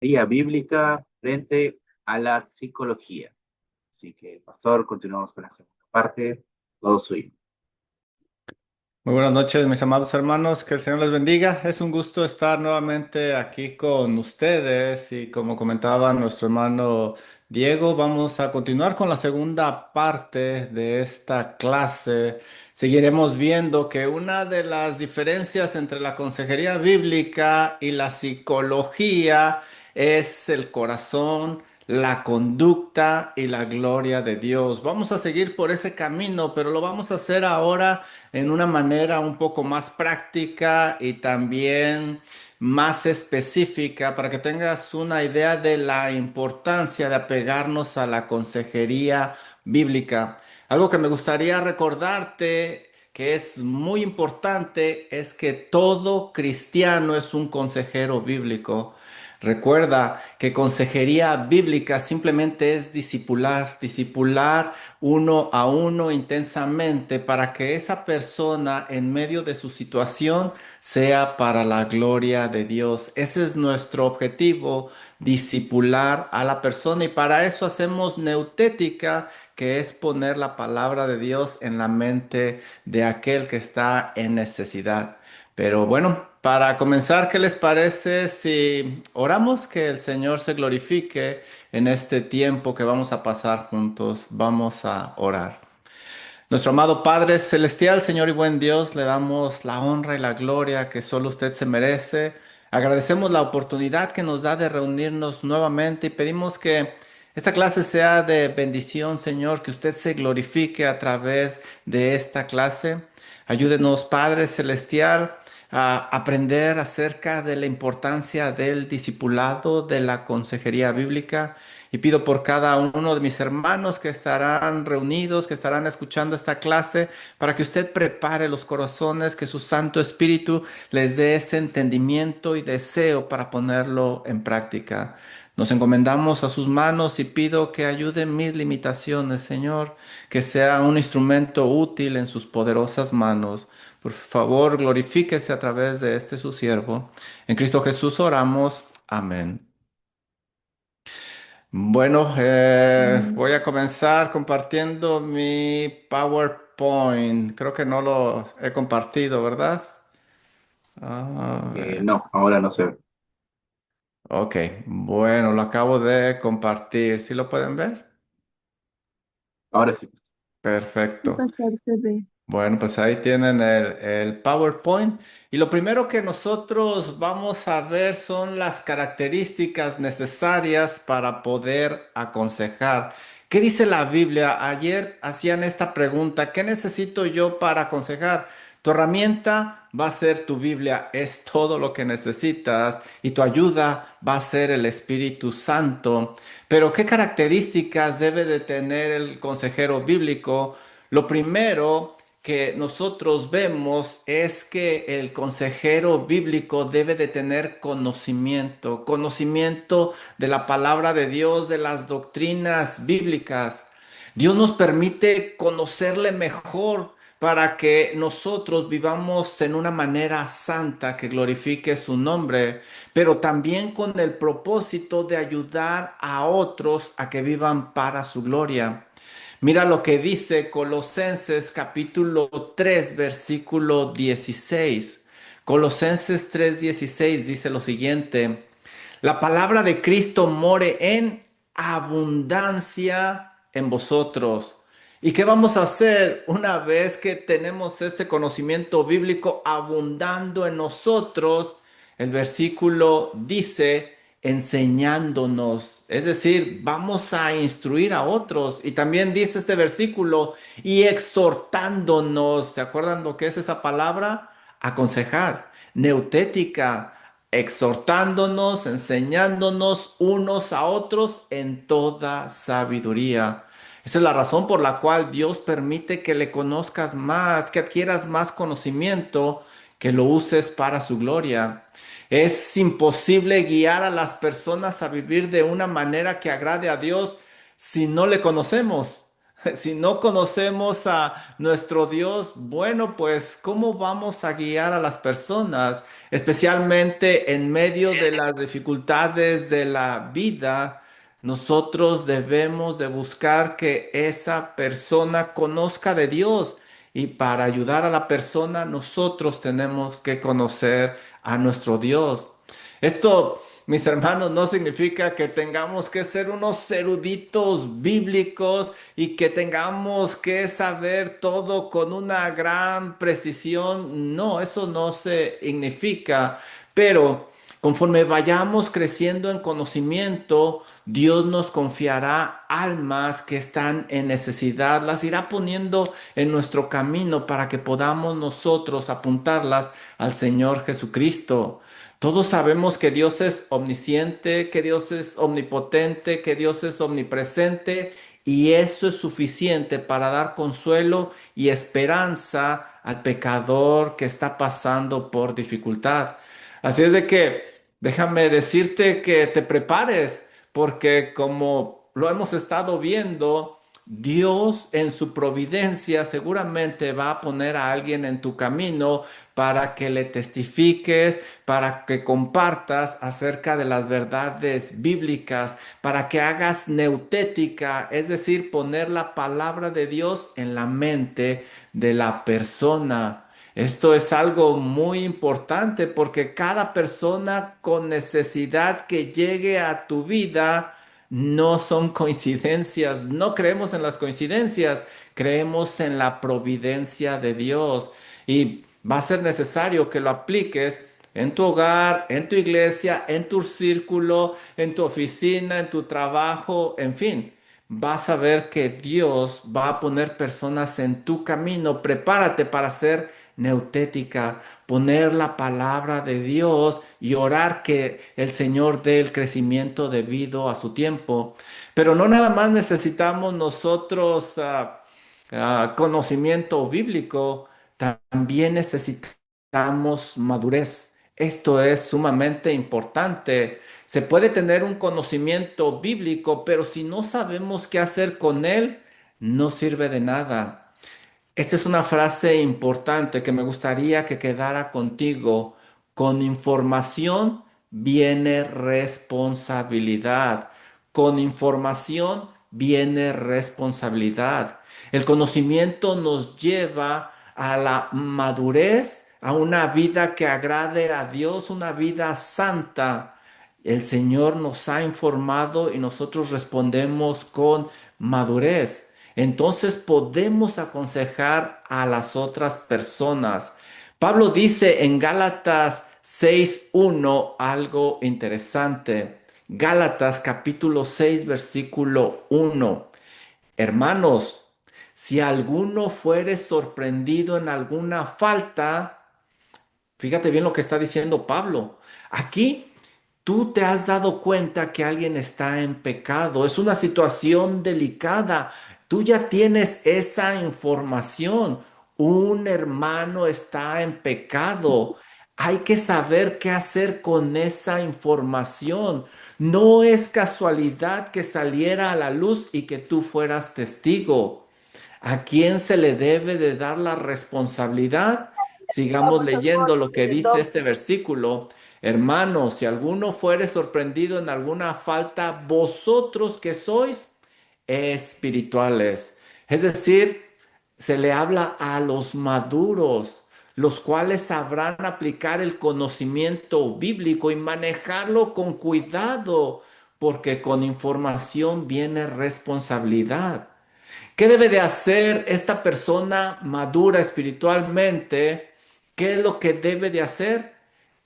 Guía bíblica frente a la psicología. Así que, pastor, continuamos con la segunda parte. Todo suyo. Muy buenas noches, mis amados hermanos, que el Señor les bendiga. Es un gusto estar nuevamente aquí con ustedes y como comentaba nuestro hermano Diego, vamos a continuar con la segunda parte de esta clase. Seguiremos viendo que una de las diferencias entre la consejería bíblica y la psicología es el corazón, la conducta y la gloria de Dios. Vamos a seguir por ese camino, pero lo vamos a hacer ahora en una manera un poco más práctica y también más específica para que tengas una idea de la importancia de apegarnos a la consejería bíblica. Algo que me gustaría recordarte que es muy importante es que todo cristiano es un consejero bíblico. Recuerda que consejería bíblica simplemente es discipular uno a uno intensamente para que esa persona en medio de su situación sea para la gloria de Dios. Ese es nuestro objetivo, discipular a la persona y para eso hacemos neutética, que es poner la palabra de Dios en la mente de aquel que está en necesidad. Pero bueno, para comenzar, ¿qué les parece si oramos que el Señor se glorifique en este tiempo que vamos a pasar juntos? Vamos a orar. Nuestro amado Padre Celestial, Señor y buen Dios, le damos la honra y la gloria que solo usted se merece. Agradecemos la oportunidad que nos da de reunirnos nuevamente y pedimos que esta clase sea de bendición, Señor, que usted se glorifique a través de esta clase. Ayúdenos, Padre Celestial, a aprender acerca de la importancia del discipulado, de la consejería bíblica. Y pido por cada uno de mis hermanos que estarán reunidos, que estarán escuchando esta clase, para que usted prepare los corazones, que su Santo Espíritu les dé ese entendimiento y deseo para ponerlo en práctica. Nos encomendamos a sus manos y pido que ayude en mis limitaciones, Señor, que sea un instrumento útil en sus poderosas manos. Por favor, glorifíquese a través de este su siervo. En Cristo Jesús oramos. Amén. Bueno, Mm, voy a comenzar compartiendo mi PowerPoint. Creo que no lo he compartido, ¿verdad? A ver. no, ahora no sé. Ok, bueno, lo acabo de compartir. ¿Sí lo pueden ver? Ahora sí. Perfecto. Sí, pastor, se ve. Bueno, pues ahí tienen el PowerPoint. Y lo primero que nosotros vamos a ver son las características necesarias para poder aconsejar. ¿Qué dice la Biblia? Ayer hacían esta pregunta: ¿qué necesito yo para aconsejar? Tu herramienta va a ser tu Biblia, es todo lo que necesitas y tu ayuda va a ser el Espíritu Santo. Pero ¿qué características debe de tener el consejero bíblico? Lo primero que nosotros vemos es que el consejero bíblico debe de tener conocimiento de la palabra de Dios, de las doctrinas bíblicas. Dios nos permite conocerle mejor para que nosotros vivamos en una manera santa que glorifique su nombre, pero también con el propósito de ayudar a otros a que vivan para su gloria. Mira lo que dice Colosenses capítulo 3 versículo 16. Colosenses 3:16 dice lo siguiente: la palabra de Cristo more en abundancia en vosotros. ¿Y qué vamos a hacer una vez que tenemos este conocimiento bíblico abundando en nosotros? El versículo dice, enseñándonos, es decir, vamos a instruir a otros. Y también dice este versículo, y exhortándonos. ¿Se acuerdan lo que es esa palabra? Aconsejar, neutética, exhortándonos, enseñándonos unos a otros en toda sabiduría. Esa es la razón por la cual Dios permite que le conozcas más, que adquieras más conocimiento, que lo uses para su gloria. Es imposible guiar a las personas a vivir de una manera que agrade a Dios si no le conocemos. Si no conocemos a nuestro Dios, bueno, pues ¿cómo vamos a guiar a las personas, especialmente en medio de las dificultades de la vida? Nosotros debemos de buscar que esa persona conozca de Dios y para ayudar a la persona nosotros tenemos que conocer a nuestro Dios. Esto, mis hermanos, no significa que tengamos que ser unos eruditos bíblicos y que tengamos que saber todo con una gran precisión. No, eso no se significa. Pero conforme vayamos creciendo en conocimiento, Dios nos confiará almas que están en necesidad, las irá poniendo en nuestro camino para que podamos nosotros apuntarlas al Señor Jesucristo. Todos sabemos que Dios es omnisciente, que Dios es omnipotente, que Dios es omnipresente y eso es suficiente para dar consuelo y esperanza al pecador que está pasando por dificultad. Así es de que déjame decirte que te prepares, porque como lo hemos estado viendo, Dios en su providencia seguramente va a poner a alguien en tu camino para que le testifiques, para que compartas acerca de las verdades bíblicas, para que hagas neutética, es decir, poner la palabra de Dios en la mente de la persona. Esto es algo muy importante porque cada persona con necesidad que llegue a tu vida no son coincidencias. No creemos en las coincidencias, creemos en la providencia de Dios. Y va a ser necesario que lo apliques en tu hogar, en tu iglesia, en tu círculo, en tu oficina, en tu trabajo, en fin. Vas a ver que Dios va a poner personas en tu camino. Prepárate para ser neutética, poner la palabra de Dios y orar que el Señor dé el crecimiento debido a su tiempo. Pero no nada más necesitamos nosotros conocimiento bíblico, también necesitamos madurez. Esto es sumamente importante. Se puede tener un conocimiento bíblico, pero si no sabemos qué hacer con él, no sirve de nada. Esta es una frase importante que me gustaría que quedara contigo. Con información viene responsabilidad. Con información viene responsabilidad. El conocimiento nos lleva a la madurez, a una vida que agrade a Dios, una vida santa. El Señor nos ha informado y nosotros respondemos con madurez. Entonces podemos aconsejar a las otras personas. Pablo dice en Gálatas 6:1 algo interesante. Gálatas capítulo 6 versículo 1. Hermanos, si alguno fuere sorprendido en alguna falta, fíjate bien lo que está diciendo Pablo. Aquí tú te has dado cuenta que alguien está en pecado. Es una situación delicada. Tú ya tienes esa información. Un hermano está en pecado. Hay que saber qué hacer con esa información. No es casualidad que saliera a la luz y que tú fueras testigo. ¿A quién se le debe de dar la responsabilidad? Sigamos leyendo lo que dice este versículo. Hermanos, si alguno fuere sorprendido en alguna falta, vosotros que sois espirituales. Es decir, se le habla a los maduros, los cuales sabrán aplicar el conocimiento bíblico y manejarlo con cuidado, porque con información viene responsabilidad. ¿Qué debe de hacer esta persona madura espiritualmente? ¿Qué es lo que debe de hacer?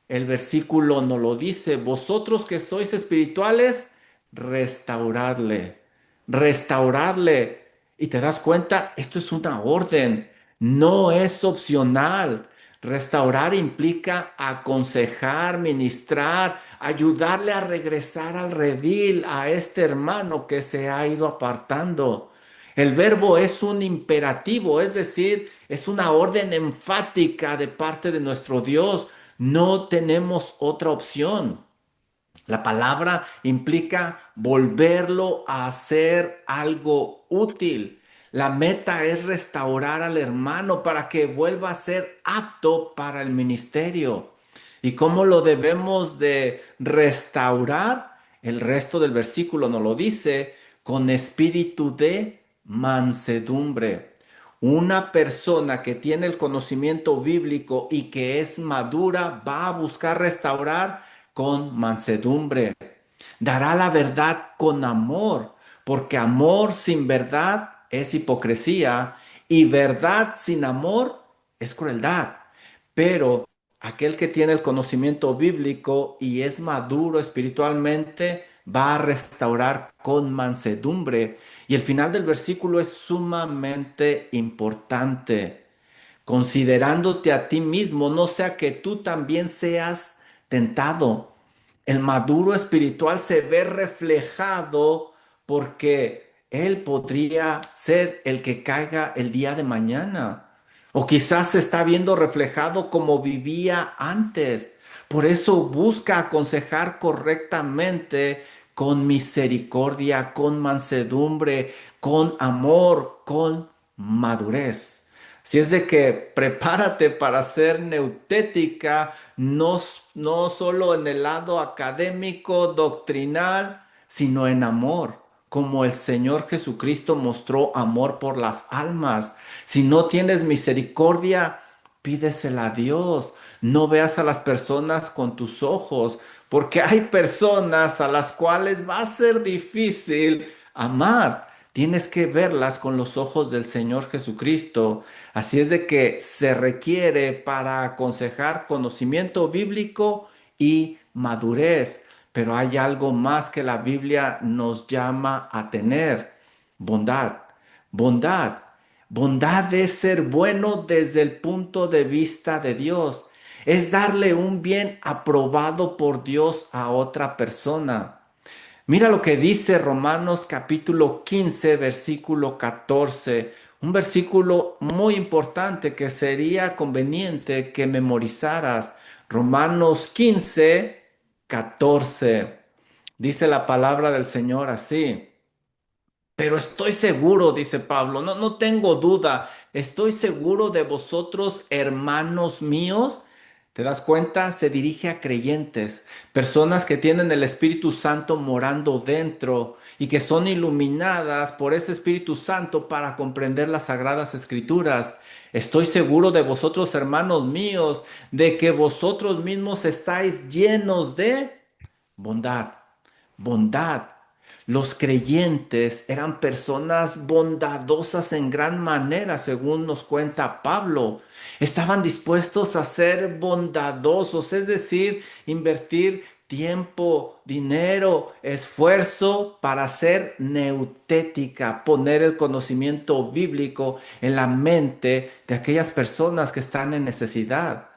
El versículo nos lo dice, vosotros que sois espirituales, restauradle, restauradle. Y te das cuenta, esto es una orden, no es opcional. Restaurar implica aconsejar, ministrar, ayudarle a regresar al redil a este hermano que se ha ido apartando. El verbo es un imperativo, es decir, es una orden enfática de parte de nuestro Dios. No tenemos otra opción. La palabra implica volverlo a hacer algo útil. La meta es restaurar al hermano para que vuelva a ser apto para el ministerio. ¿Y cómo lo debemos de restaurar? El resto del versículo nos lo dice, con espíritu de mansedumbre. Una persona que tiene el conocimiento bíblico y que es madura va a buscar restaurar con mansedumbre. Dará la verdad con amor, porque amor sin verdad es hipocresía y verdad sin amor es crueldad. Pero aquel que tiene el conocimiento bíblico y es maduro espiritualmente va a restaurar con mansedumbre. Y el final del versículo es sumamente importante. Considerándote a ti mismo, no sea que tú también seas tentado. El maduro espiritual se ve reflejado porque él podría ser el que caiga el día de mañana. O quizás se está viendo reflejado como vivía antes. Por eso busca aconsejar correctamente con misericordia, con mansedumbre, con amor, con madurez. Si es de que prepárate para ser neutética, no solo en el lado académico, doctrinal, sino en amor, como el Señor Jesucristo mostró amor por las almas. Si no tienes misericordia, pídesela a Dios. No veas a las personas con tus ojos, porque hay personas a las cuales va a ser difícil amar. Tienes que verlas con los ojos del Señor Jesucristo. Así es de que se requiere para aconsejar conocimiento bíblico y madurez. Pero hay algo más que la Biblia nos llama a tener: bondad. Bondad. Bondad es ser bueno desde el punto de vista de Dios. Es darle un bien aprobado por Dios a otra persona. Mira lo que dice Romanos capítulo 15, versículo 14, un versículo muy importante que sería conveniente que memorizaras. Romanos 15, 14. Dice la palabra del Señor así. Pero estoy seguro, dice Pablo, no tengo duda, estoy seguro de vosotros, hermanos míos. ¿Te das cuenta? Se dirige a creyentes, personas que tienen el Espíritu Santo morando dentro y que son iluminadas por ese Espíritu Santo para comprender las sagradas escrituras. Estoy seguro de vosotros, hermanos míos, de que vosotros mismos estáis llenos de bondad, bondad. Los creyentes eran personas bondadosas en gran manera, según nos cuenta Pablo. Estaban dispuestos a ser bondadosos, es decir, invertir tiempo, dinero, esfuerzo para ser neutética, poner el conocimiento bíblico en la mente de aquellas personas que están en necesidad.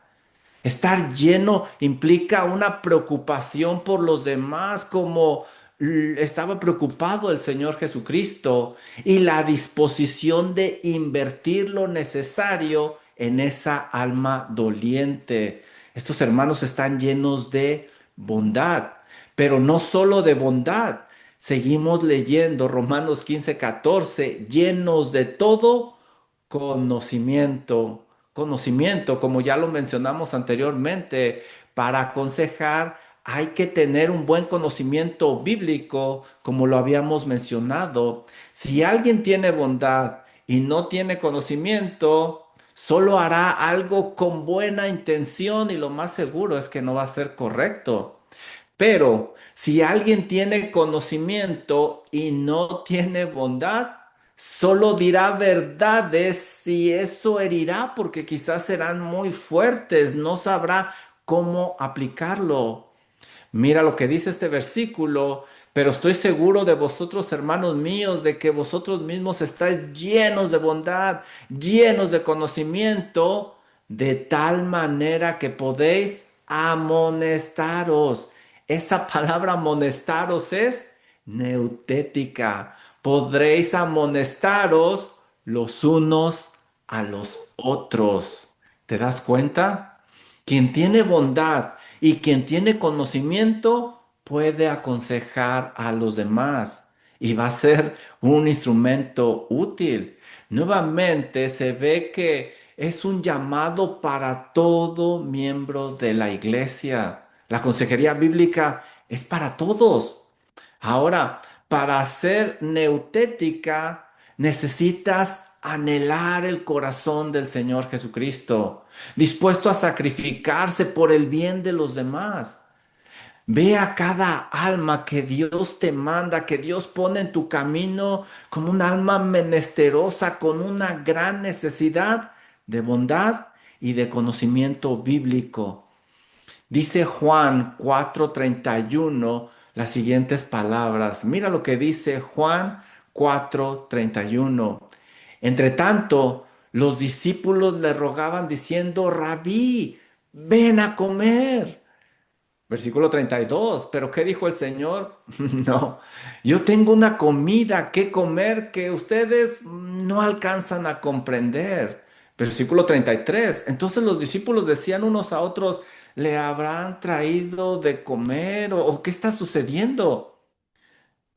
Estar lleno implica una preocupación por los demás, como estaba preocupado el Señor Jesucristo, y la disposición de invertir lo necesario en esa alma doliente. Estos hermanos están llenos de bondad, pero no solo de bondad. Seguimos leyendo Romanos 15, 14, llenos de todo conocimiento. Conocimiento, como ya lo mencionamos anteriormente, para aconsejar hay que tener un buen conocimiento bíblico, como lo habíamos mencionado. Si alguien tiene bondad y no tiene conocimiento, solo hará algo con buena intención y lo más seguro es que no va a ser correcto. Pero si alguien tiene conocimiento y no tiene bondad, solo dirá verdades y eso herirá porque quizás serán muy fuertes, no sabrá cómo aplicarlo. Mira lo que dice este versículo, pero estoy seguro de vosotros, hermanos míos, de que vosotros mismos estáis llenos de bondad, llenos de conocimiento, de tal manera que podéis amonestaros. Esa palabra amonestaros es neutética. Podréis amonestaros los unos a los otros. ¿Te das cuenta? Quien tiene bondad y quien tiene conocimiento puede aconsejar a los demás. y va a ser un instrumento útil. Nuevamente se ve que es un llamado para todo miembro de la iglesia. La consejería bíblica es para todos. Ahora, para ser neutética, necesitas anhelar el corazón del Señor Jesucristo, dispuesto a sacrificarse por el bien de los demás. Ve a cada alma que Dios te manda, que Dios pone en tu camino como un alma menesterosa, con una gran necesidad de bondad y de conocimiento bíblico. Dice Juan 4:31 las siguientes palabras. Mira lo que dice Juan 4:31. Entre tanto, los discípulos le rogaban diciendo, Rabí, ven a comer. Versículo 32. Pero ¿qué dijo el Señor? No, yo tengo una comida que comer que ustedes no alcanzan a comprender. Versículo 33. Entonces los discípulos decían unos a otros, ¿le habrán traído de comer o qué está sucediendo?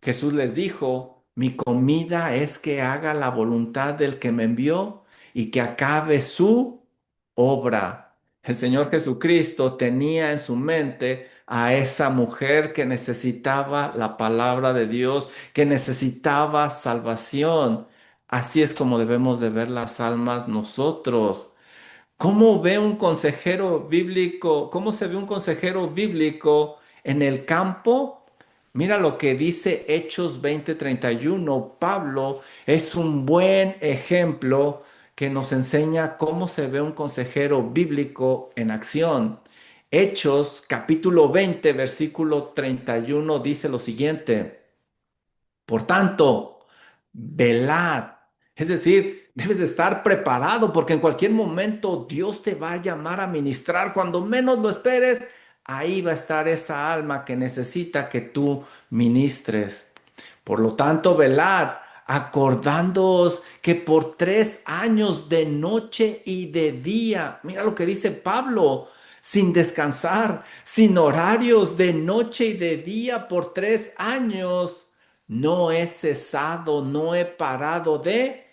Jesús les dijo, mi comida es que haga la voluntad del que me envió y que acabe su obra. El Señor Jesucristo tenía en su mente a esa mujer que necesitaba la palabra de Dios, que necesitaba salvación. Así es como debemos de ver las almas nosotros. ¿Cómo ve un consejero bíblico? ¿Cómo se ve un consejero bíblico en el campo? Mira lo que dice Hechos 20:31. Pablo es un buen ejemplo que nos enseña cómo se ve un consejero bíblico en acción. Hechos capítulo 20, versículo 31 dice lo siguiente. Por tanto, velad. Es decir, debes de estar preparado porque en cualquier momento Dios te va a llamar a ministrar. Cuando menos lo esperes, ahí va a estar esa alma que necesita que tú ministres. Por lo tanto, velad, acordándoos que por 3 años de noche y de día, mira lo que dice Pablo, sin descansar, sin horarios de noche y de día por 3 años, no he cesado, no he parado de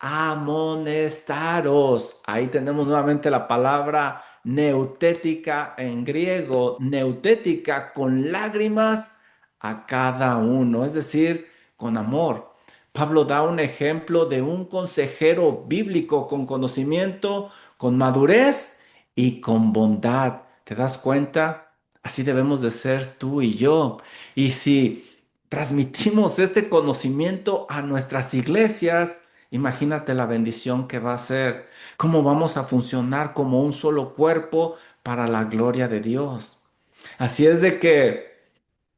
amonestaros. Ahí tenemos nuevamente la palabra neutética en griego, neutética con lágrimas a cada uno, es decir, con amor. Pablo da un ejemplo de un consejero bíblico con conocimiento, con madurez y con bondad. ¿Te das cuenta? Así debemos de ser tú y yo. Y si transmitimos este conocimiento a nuestras iglesias, imagínate la bendición que va a ser, cómo vamos a funcionar como un solo cuerpo para la gloria de Dios. Así es de que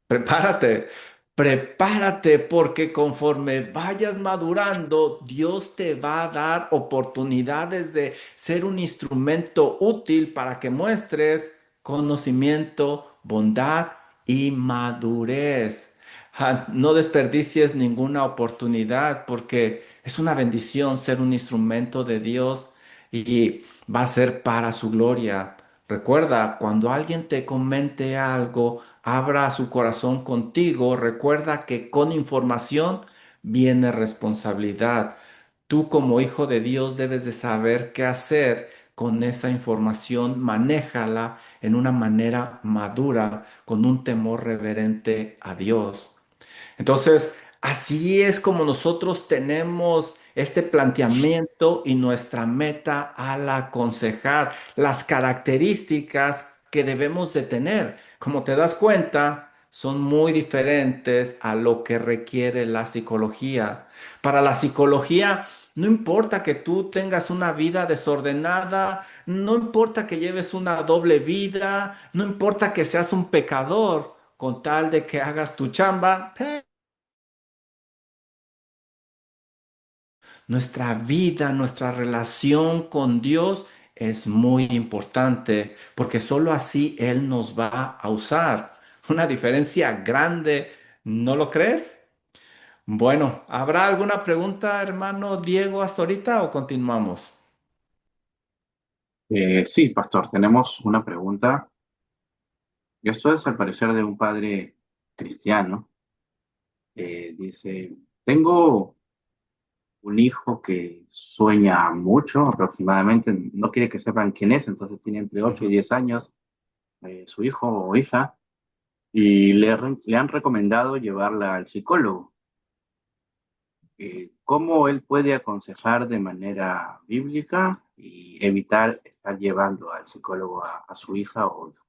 prepárate, prepárate porque conforme vayas madurando, Dios te va a dar oportunidades de ser un instrumento útil para que muestres conocimiento, bondad y madurez. No desperdicies ninguna oportunidad porque es una bendición ser un instrumento de Dios y va a ser para su gloria. Recuerda, cuando alguien te comente algo, abra su corazón contigo, recuerda que con información viene responsabilidad. Tú como hijo de Dios debes de saber qué hacer con esa información, manéjala en una manera madura, con un temor reverente a Dios. Entonces, así es como nosotros tenemos este planteamiento y nuestra meta al aconsejar, las características que debemos de tener. Como te das cuenta, son muy diferentes a lo que requiere la psicología. Para la psicología, no importa que tú tengas una vida desordenada, no importa que lleves una doble vida, no importa que seas un pecador, con tal de que hagas tu chamba. Nuestra vida, nuestra relación con Dios es muy importante porque solo así Él nos va a usar. Una diferencia grande, ¿no lo crees? Bueno, ¿habrá alguna pregunta, hermano Diego, hasta ahorita o continuamos? Sí, pastor, tenemos una pregunta. Y esto es al parecer de un padre cristiano. Dice, tengo un hijo que sueña mucho, aproximadamente, no quiere que sepan quién es, entonces tiene entre 8 y Ujú. 10 años, su hijo o hija, y le han recomendado llevarla al psicólogo. ¿Cómo él puede aconsejar de manera bíblica y evitar estar llevando al psicólogo a su hija o hijo?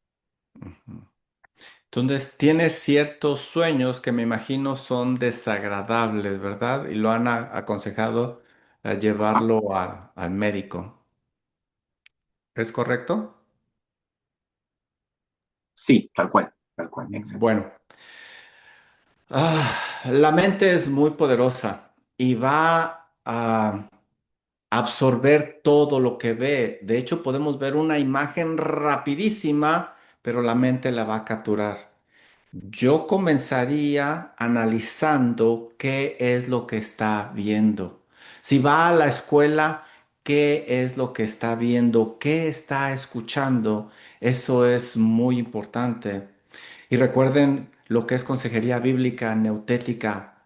Ujú. Entonces, tienes ciertos sueños que me imagino son desagradables, ¿verdad? Y lo han aconsejado a Ajá. llevarlo al médico. ¿Es correcto? Sí, tal cual, exacto. Bueno, la mente es muy poderosa y va a absorber todo lo que ve. De hecho, podemos ver una imagen rapidísima, pero la mente la va a capturar. Yo comenzaría analizando qué es lo que está viendo. Si va a la escuela, qué es lo que está viendo, qué está escuchando. Eso es muy importante. Y recuerden lo que es consejería bíblica neutética,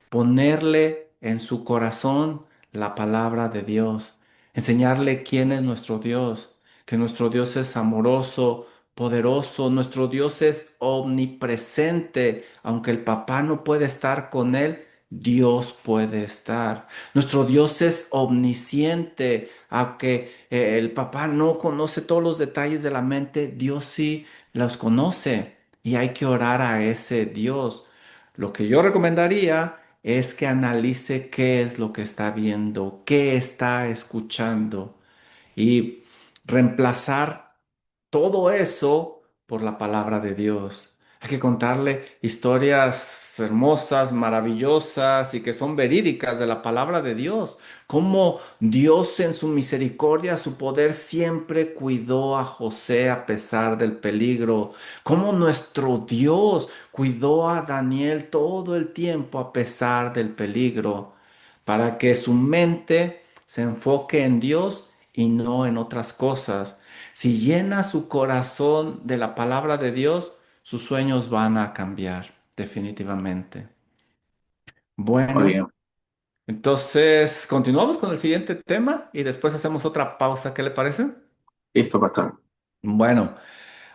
ponerle en su corazón la palabra de Dios, enseñarle quién es nuestro Dios, que nuestro Dios es amoroso, poderoso, nuestro Dios es omnipresente, aunque el papá no puede estar con él. Dios puede estar. Nuestro Dios es omnisciente, aunque el papá no conoce todos los detalles de la mente, Dios sí los conoce y hay que orar a ese Dios. Lo que yo recomendaría es que analice qué es lo que está viendo, qué está escuchando y reemplazar todo eso por la palabra de Dios. Hay que contarle historias hermosas, maravillosas y que son verídicas de la palabra de Dios. Cómo Dios en su misericordia, su poder siempre cuidó a José a pesar del peligro. Cómo nuestro Dios cuidó a Daniel todo el tiempo a pesar del peligro, para que su mente se enfoque en Dios y no en otras cosas. Si llena su corazón de la palabra de Dios, sus sueños van a cambiar, definitivamente. Muy Bueno, bien, entonces continuamos con el siguiente tema y después hacemos otra pausa. ¿Qué le parece? listo, pastor. Bueno.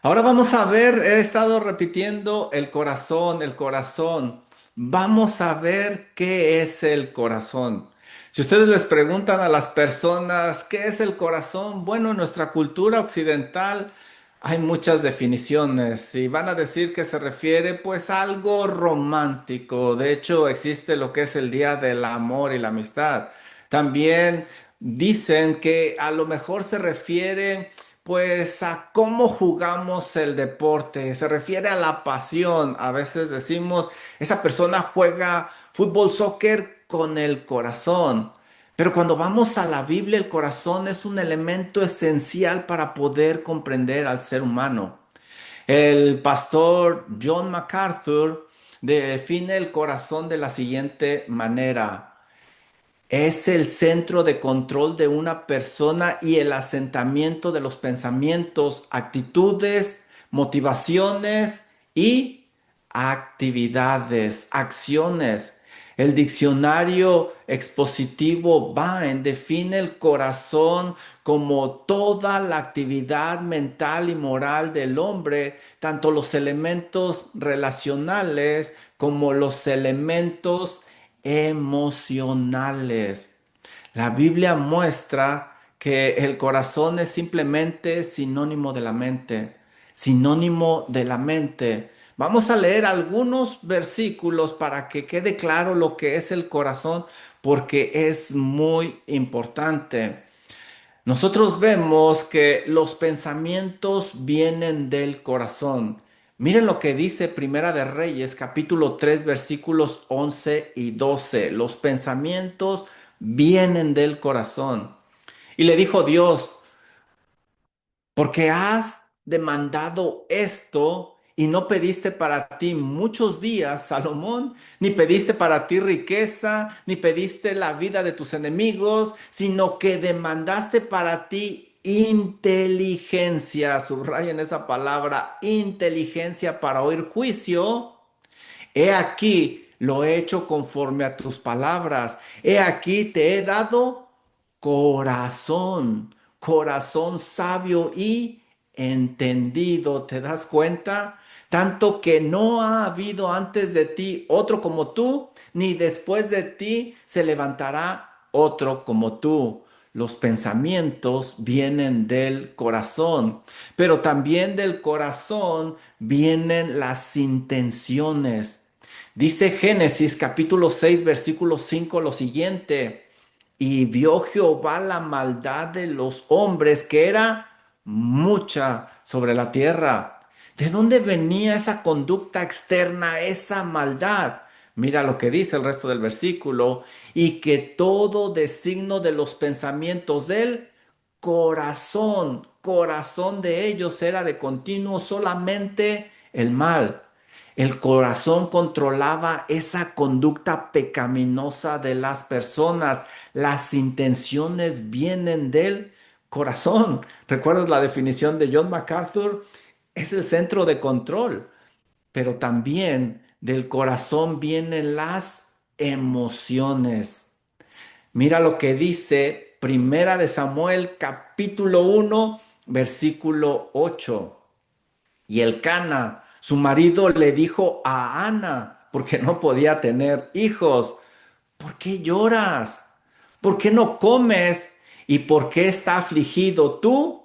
Ahora vamos a ver, he estado repitiendo el corazón, el corazón. Vamos a ver qué es el corazón. Si ustedes les preguntan a las personas qué es el corazón, bueno, en nuestra cultura occidental hay muchas definiciones y van a decir que se refiere pues a algo romántico. De hecho, existe lo que es el Día del Amor y la Amistad. También dicen que a lo mejor se refiere pues a cómo jugamos el deporte, se refiere a la pasión. A veces decimos, esa persona juega fútbol, soccer con el corazón. Pero cuando vamos a la Biblia, el corazón es un elemento esencial para poder comprender al ser humano. El pastor John MacArthur define el corazón de la siguiente manera. Es el centro de control de una persona y el asentamiento de los pensamientos, actitudes, motivaciones y actividades, acciones. El diccionario expositivo Baen define el corazón como toda la actividad mental y moral del hombre, tanto los elementos relacionales como los elementos emocionales. La Biblia muestra que el corazón es simplemente sinónimo de la mente, sinónimo de la mente. Vamos a leer algunos versículos para que quede claro lo que es el corazón, porque es muy importante. Nosotros vemos que los pensamientos vienen del corazón. Miren lo que dice Primera de Reyes, capítulo 3, versículos 11 y 12. Los pensamientos vienen del corazón. Y le dijo Dios, porque has demandado esto y no pediste para ti muchos días, Salomón, ni pediste para ti riqueza, ni pediste la vida de tus enemigos, sino que demandaste para ti inteligencia, subrayen esa palabra, inteligencia para oír juicio. He aquí, lo he hecho conforme a tus palabras. He aquí te he dado corazón, corazón sabio y entendido. ¿Te das cuenta? Tanto que no ha habido antes de ti otro como tú, ni después de ti se levantará otro como tú. Los pensamientos vienen del corazón, pero también del corazón vienen las intenciones. Dice Génesis capítulo 6 versículo 5 lo siguiente: y vio Jehová la maldad de los hombres, que era mucha sobre la tierra. ¿De dónde venía esa conducta externa, esa maldad? Mira lo que dice el resto del versículo: y que todo designo de los pensamientos del corazón de ellos era de continuo solamente el mal. El corazón controlaba esa conducta pecaminosa de las personas. Las intenciones vienen del corazón. ¿Recuerdas la definición de John MacArthur? Es el centro de control, pero también del corazón vienen las emociones. Mira lo que dice Primera de Samuel capítulo 1 versículo 8. Y Elcana, su marido, le dijo a Ana, porque no podía tener hijos: ¿por qué lloras? ¿Por qué no comes? ¿Y por qué está afligido tu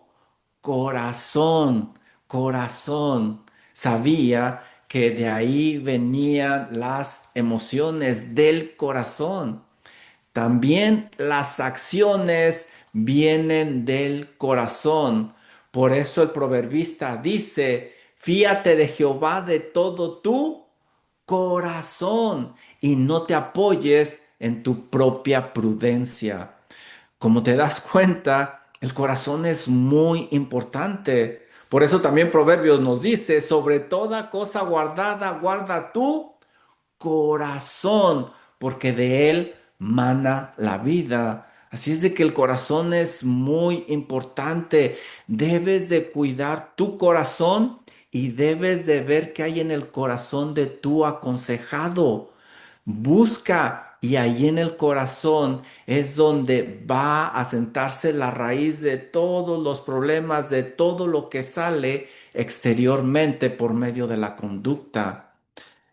corazón? Corazón. Sabía que de ahí venían las emociones del corazón. También las acciones vienen del corazón. Por eso el proverbista dice: fíate de Jehová de todo tu corazón y no te apoyes en tu propia prudencia. Como te das cuenta, el corazón es muy importante. Por eso también Proverbios nos dice: sobre toda cosa guardada, guarda tu corazón, porque de él mana la vida. Así es de que el corazón es muy importante. Debes de cuidar tu corazón y debes de ver qué hay en el corazón de tu aconsejado. Busca, y ahí en el corazón es donde va a sentarse la raíz de todos los problemas, de todo lo que sale exteriormente por medio de la conducta.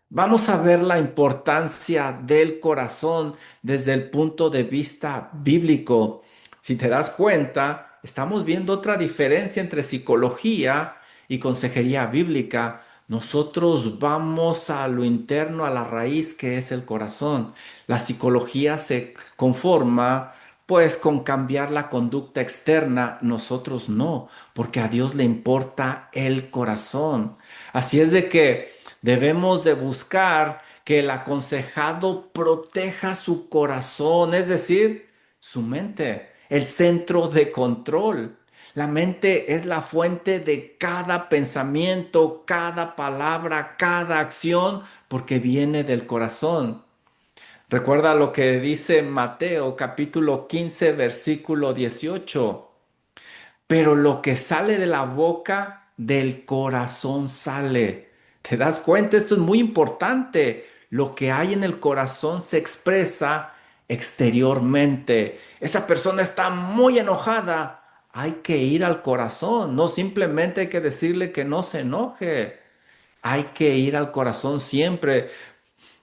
Vamos a ver la importancia del corazón desde el punto de vista bíblico. Si te das cuenta, estamos viendo otra diferencia entre psicología y consejería bíblica. Nosotros vamos a lo interno, a la raíz que es el corazón. La psicología se conforma pues con cambiar la conducta externa. Nosotros no, porque a Dios le importa el corazón. Así es de que debemos de buscar que el aconsejado proteja su corazón, es decir, su mente, el centro de control. La mente es la fuente de cada pensamiento, cada palabra, cada acción, porque viene del corazón. Recuerda lo que dice Mateo capítulo 15 versículo 18: pero lo que sale de la boca, del corazón sale. ¿Te das cuenta? Esto es muy importante. Lo que hay en el corazón se expresa exteriormente. Esa persona está muy enojada. Hay que ir al corazón, no simplemente hay que decirle que no se enoje. Hay que ir al corazón siempre,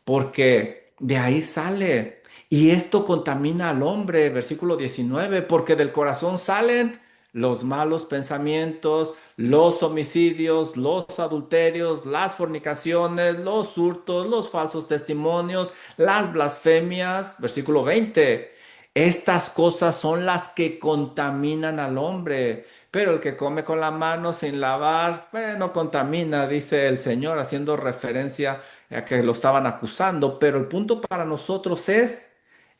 porque de ahí sale. Y esto contamina al hombre, versículo 19, porque del corazón salen los malos pensamientos, los homicidios, los adulterios, las fornicaciones, los hurtos, los falsos testimonios, las blasfemias, versículo 20. Estas cosas son las que contaminan al hombre, pero el que come con la mano sin lavar, no contamina, dice el Señor, haciendo referencia a que lo estaban acusando. Pero el punto para nosotros es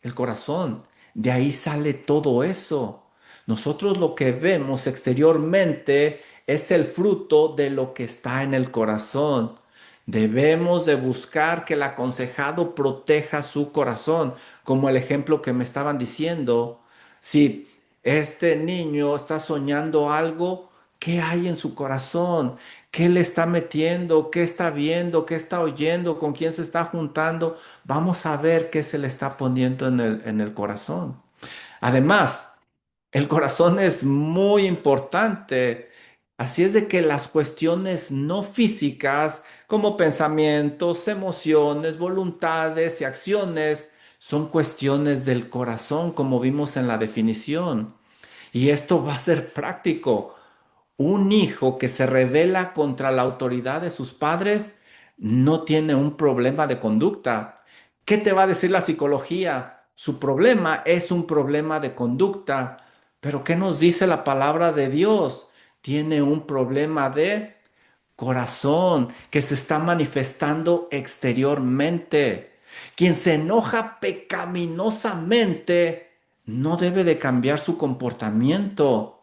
el corazón. De ahí sale todo eso. Nosotros lo que vemos exteriormente es el fruto de lo que está en el corazón. Debemos de buscar que el aconsejado proteja su corazón, como el ejemplo que me estaban diciendo. Si este niño está soñando algo, ¿qué hay en su corazón? ¿Qué le está metiendo? ¿Qué está viendo? ¿Qué está oyendo? ¿Con quién se está juntando? Vamos a ver qué se le está poniendo en el corazón. Además, el corazón es muy importante. Así es de que las cuestiones no físicas, como pensamientos, emociones, voluntades y acciones, son cuestiones del corazón, como vimos en la definición. Y esto va a ser práctico. Un hijo que se rebela contra la autoridad de sus padres no tiene un problema de conducta. ¿Qué te va a decir la psicología? Su problema es un problema de conducta. Pero ¿qué nos dice la palabra de Dios? Tiene un problema de corazón que se está manifestando exteriormente. Quien se enoja pecaminosamente no debe de cambiar su comportamiento.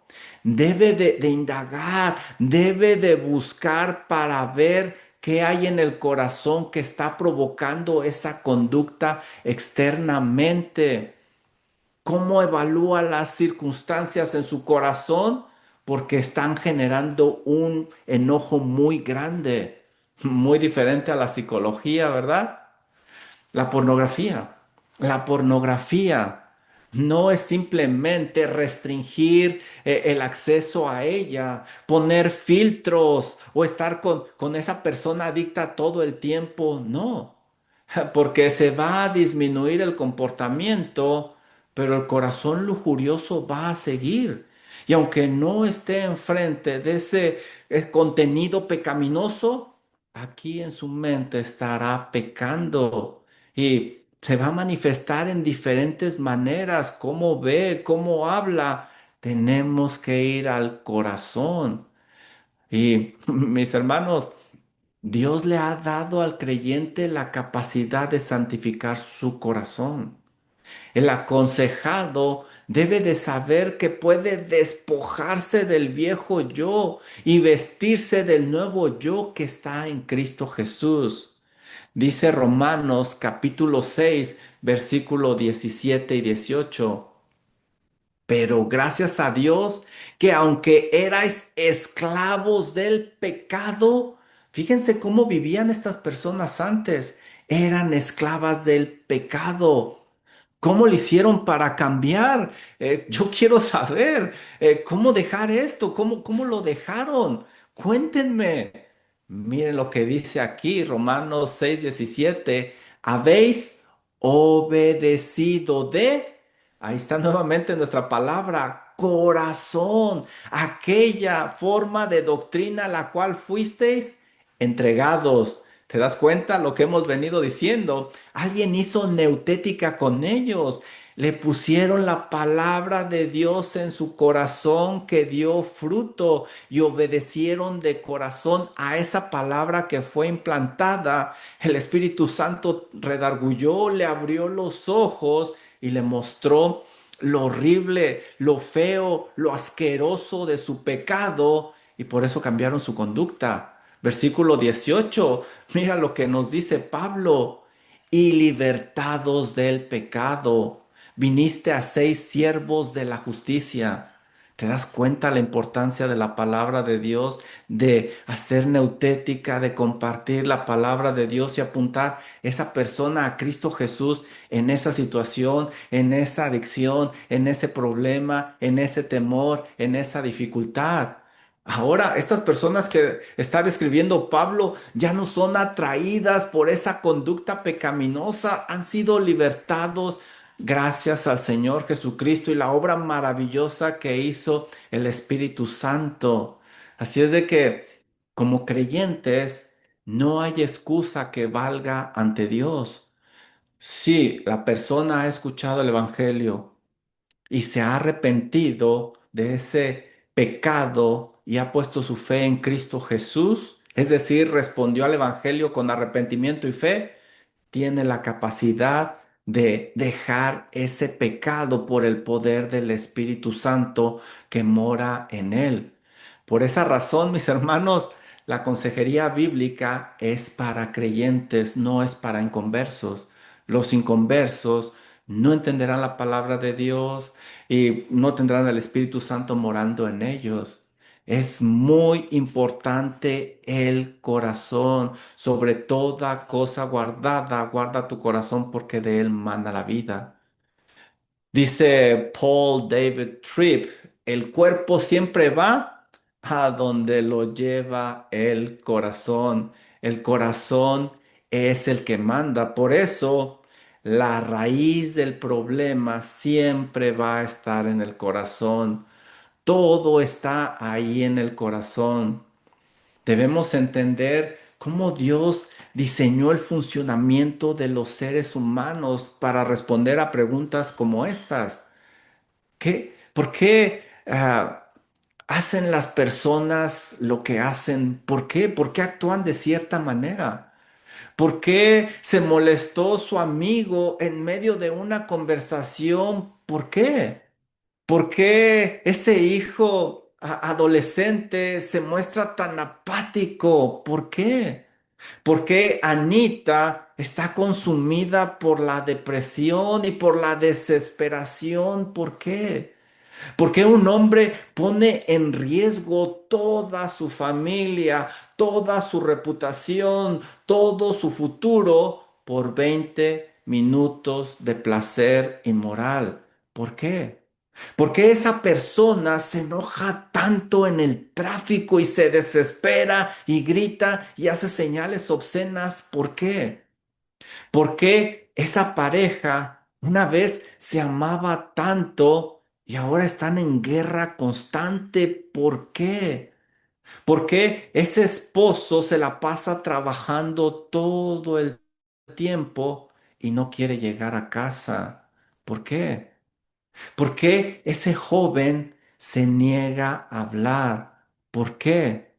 Debe de indagar, debe de buscar para ver qué hay en el corazón que está provocando esa conducta externamente. ¿Cómo evalúa las circunstancias en su corazón? Porque están generando un enojo muy grande, muy diferente a la psicología, ¿verdad? La pornografía. La pornografía no es simplemente restringir el acceso a ella, poner filtros o estar con esa persona adicta todo el tiempo. No, porque se va a disminuir el comportamiento, pero el corazón lujurioso va a seguir. Y aunque no esté enfrente de ese contenido pecaminoso, aquí en su mente estará pecando y se va a manifestar en diferentes maneras, cómo ve, cómo habla. Tenemos que ir al corazón. Y mis hermanos, Dios le ha dado al creyente la capacidad de santificar su corazón. El aconsejado debe de saber que puede despojarse del viejo yo y vestirse del nuevo yo que está en Cristo Jesús. Dice Romanos capítulo 6, versículo 17 y 18. Pero gracias a Dios que aunque erais esclavos del pecado, fíjense cómo vivían estas personas antes, eran esclavas del pecado. ¿Cómo le hicieron para cambiar? Yo quiero saber cómo dejar esto, cómo lo dejaron. Cuéntenme. Miren lo que dice aquí, Romanos 6:17. Habéis obedecido de, ahí está nuevamente nuestra palabra, corazón, aquella forma de doctrina a la cual fuisteis entregados. ¿Te das cuenta lo que hemos venido diciendo? Alguien hizo neutética con ellos. Le pusieron la palabra de Dios en su corazón que dio fruto y obedecieron de corazón a esa palabra que fue implantada. El Espíritu Santo redarguyó, le abrió los ojos y le mostró lo horrible, lo feo, lo asqueroso de su pecado y por eso cambiaron su conducta. Versículo 18, mira lo que nos dice Pablo, y libertados del pecado, viniste a ser siervos de la justicia. ¿Te das cuenta la importancia de la palabra de Dios, de hacer neutética, de compartir la palabra de Dios y apuntar esa persona a Cristo Jesús en esa situación, en esa adicción, en ese problema, en ese temor, en esa dificultad? Ahora, estas personas que está describiendo Pablo ya no son atraídas por esa conducta pecaminosa, han sido libertados gracias al Señor Jesucristo y la obra maravillosa que hizo el Espíritu Santo. Así es de que, como creyentes, no hay excusa que valga ante Dios. Si la persona ha escuchado el Evangelio, y se ha arrepentido de ese pecado y ha puesto su fe en Cristo Jesús, es decir, respondió al Evangelio con arrepentimiento y fe, tiene la capacidad de dejar ese pecado por el poder del Espíritu Santo que mora en él. Por esa razón, mis hermanos, la consejería bíblica es para creyentes, no es para inconversos. Los inconversos no entenderán la palabra de Dios y no tendrán el Espíritu Santo morando en ellos. Es muy importante el corazón. Sobre toda cosa guardada, guarda tu corazón porque de él mana la vida. Dice Paul David Tripp, el cuerpo siempre va a donde lo lleva el corazón. El corazón es el que manda. Por eso, la raíz del problema siempre va a estar en el corazón. Todo está ahí en el corazón. Debemos entender cómo Dios diseñó el funcionamiento de los seres humanos para responder a preguntas como estas. ¿Por qué hacen las personas lo que hacen? ¿Por qué? ¿Por qué actúan de cierta manera? ¿Por qué se molestó su amigo en medio de una conversación? ¿Por qué? ¿Por qué ese hijo adolescente se muestra tan apático? ¿Por qué? ¿Por qué Anita está consumida por la depresión y por la desesperación? ¿Por qué? ¿Por qué un hombre pone en riesgo toda su familia, toda su reputación, todo su futuro por 20 minutos de placer inmoral? ¿Por qué? ¿Por qué esa persona se enoja tanto en el tráfico y se desespera y grita y hace señales obscenas? ¿Por qué? ¿Por qué esa pareja una vez se amaba tanto y ahora están en guerra constante? ¿Por qué? ¿Por qué ese esposo se la pasa trabajando todo el tiempo y no quiere llegar a casa? ¿Por qué? ¿Por qué ese joven se niega a hablar? ¿Por qué?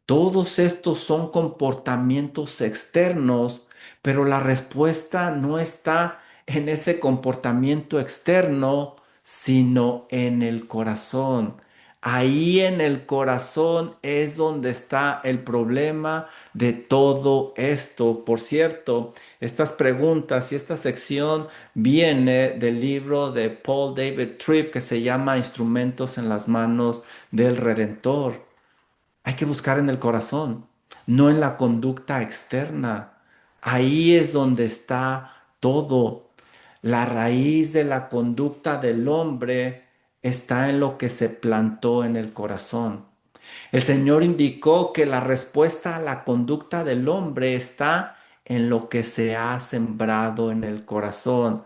Todos estos son comportamientos externos, pero la respuesta no está en ese comportamiento externo, sino en el corazón. Ahí en el corazón es donde está el problema de todo esto. Por cierto, estas preguntas y esta sección viene del libro de Paul David Tripp que se llama Instrumentos en las manos del Redentor. Hay que buscar en el corazón, no en la conducta externa. Ahí es donde está todo. La raíz de la conducta del hombre está en lo que se plantó en el corazón. El Señor indicó que la respuesta a la conducta del hombre está en lo que se ha sembrado en el corazón.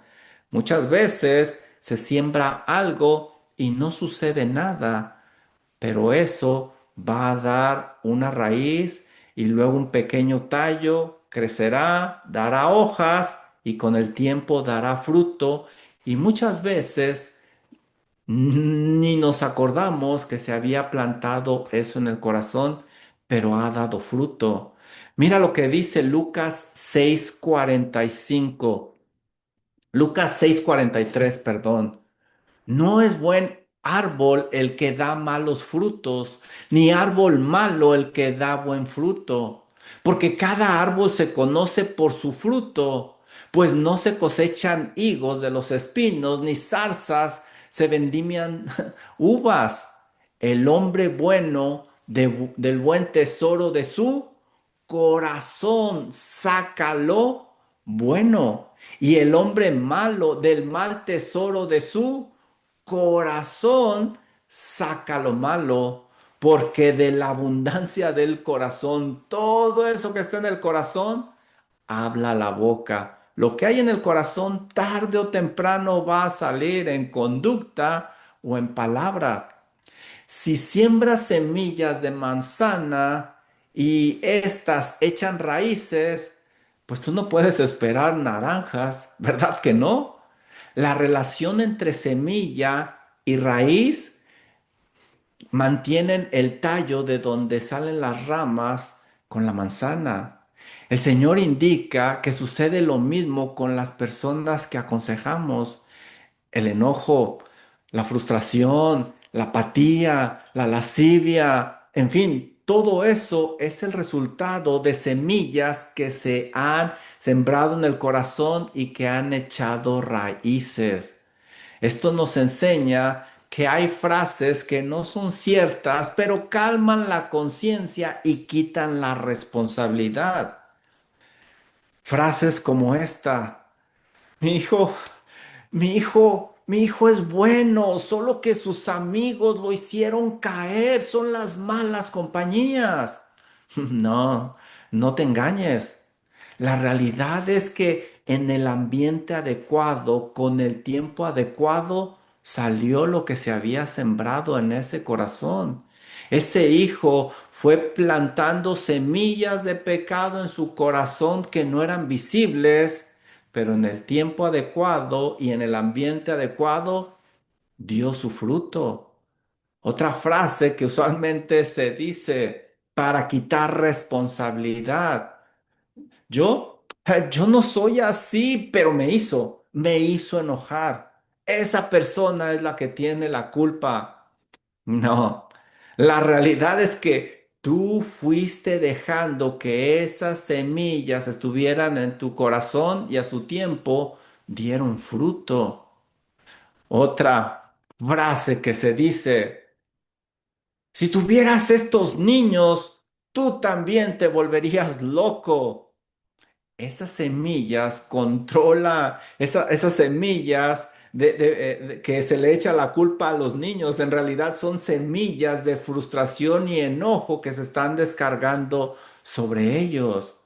Muchas veces se siembra algo y no sucede nada, pero eso va a dar una raíz y luego un pequeño tallo, crecerá, dará hojas y con el tiempo dará fruto y muchas veces ni nos acordamos que se había plantado eso en el corazón, pero ha dado fruto. Mira lo que dice Lucas 6:45. Lucas 6:43, perdón. No es buen árbol el que da malos frutos, ni árbol malo el que da buen fruto, porque cada árbol se conoce por su fruto, pues no se cosechan higos de los espinos, ni zarzas se vendimian uvas. El hombre bueno del buen tesoro de su corazón, sácalo bueno, y el hombre malo del mal tesoro de su corazón, saca lo malo, porque de la abundancia del corazón, todo eso que está en el corazón, habla la boca. Lo que hay en el corazón tarde o temprano va a salir en conducta o en palabra. Si siembras semillas de manzana y estas echan raíces, pues tú no puedes esperar naranjas, ¿verdad que no? La relación entre semilla y raíz mantienen el tallo de donde salen las ramas con la manzana. El Señor indica que sucede lo mismo con las personas que aconsejamos. El enojo, la frustración, la apatía, la lascivia, en fin, todo eso es el resultado de semillas que se han sembrado en el corazón y que han echado raíces. Esto nos enseña que hay frases que no son ciertas, pero calman la conciencia y quitan la responsabilidad. Frases como esta: mi hijo, mi hijo es bueno, solo que sus amigos lo hicieron caer, son las malas compañías. No, no te engañes. La realidad es que en el ambiente adecuado, con el tiempo adecuado, salió lo que se había sembrado en ese corazón. Ese hijo fue plantando semillas de pecado en su corazón que no eran visibles, pero en el tiempo adecuado y en el ambiente adecuado dio su fruto. Otra frase que usualmente se dice para quitar responsabilidad: yo no soy así, pero me hizo enojar. Esa persona es la que tiene la culpa. No, la realidad es que tú fuiste dejando que esas semillas estuvieran en tu corazón y a su tiempo dieron fruto. Otra frase que se dice: si tuvieras estos niños, tú también te volverías loco. Esas semillas controla, esas semillas que se le echa la culpa a los niños, en realidad son semillas de frustración y enojo que se están descargando sobre ellos.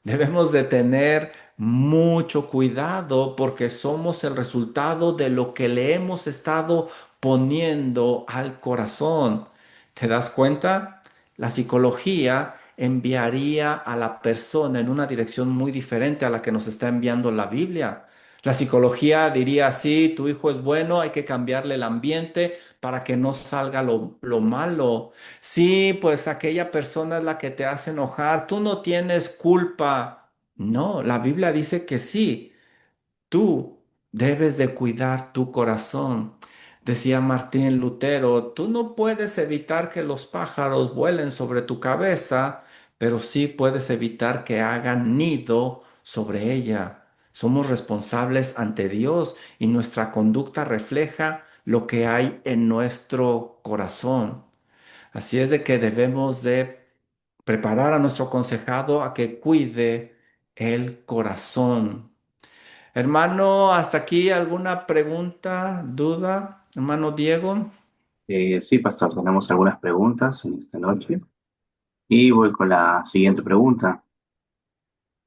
Debemos de tener mucho cuidado porque somos el resultado de lo que le hemos estado poniendo al corazón. ¿Te das cuenta? La psicología enviaría a la persona en una dirección muy diferente a la que nos está enviando la Biblia. La psicología diría: sí, tu hijo es bueno, hay que cambiarle el ambiente para que no salga lo malo. Sí, pues aquella persona es la que te hace enojar. Tú no tienes culpa. No, la Biblia dice que sí. Tú debes de cuidar tu corazón. Decía Martín Lutero: tú no puedes evitar que los pájaros vuelen sobre tu cabeza, pero sí puedes evitar que hagan nido sobre ella. Somos responsables ante Dios y nuestra conducta refleja lo que hay en nuestro corazón. Así es de que debemos de preparar a nuestro aconsejado a que cuide el corazón. Hermano, hasta aquí alguna pregunta, duda, hermano Diego. Sí, pastor, tenemos algunas preguntas en esta noche. Y voy con la siguiente pregunta.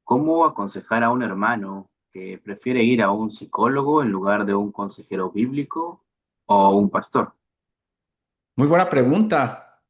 ¿Cómo aconsejar a un hermano que prefiere ir a un psicólogo en lugar de un consejero bíblico o un pastor? Muy buena pregunta.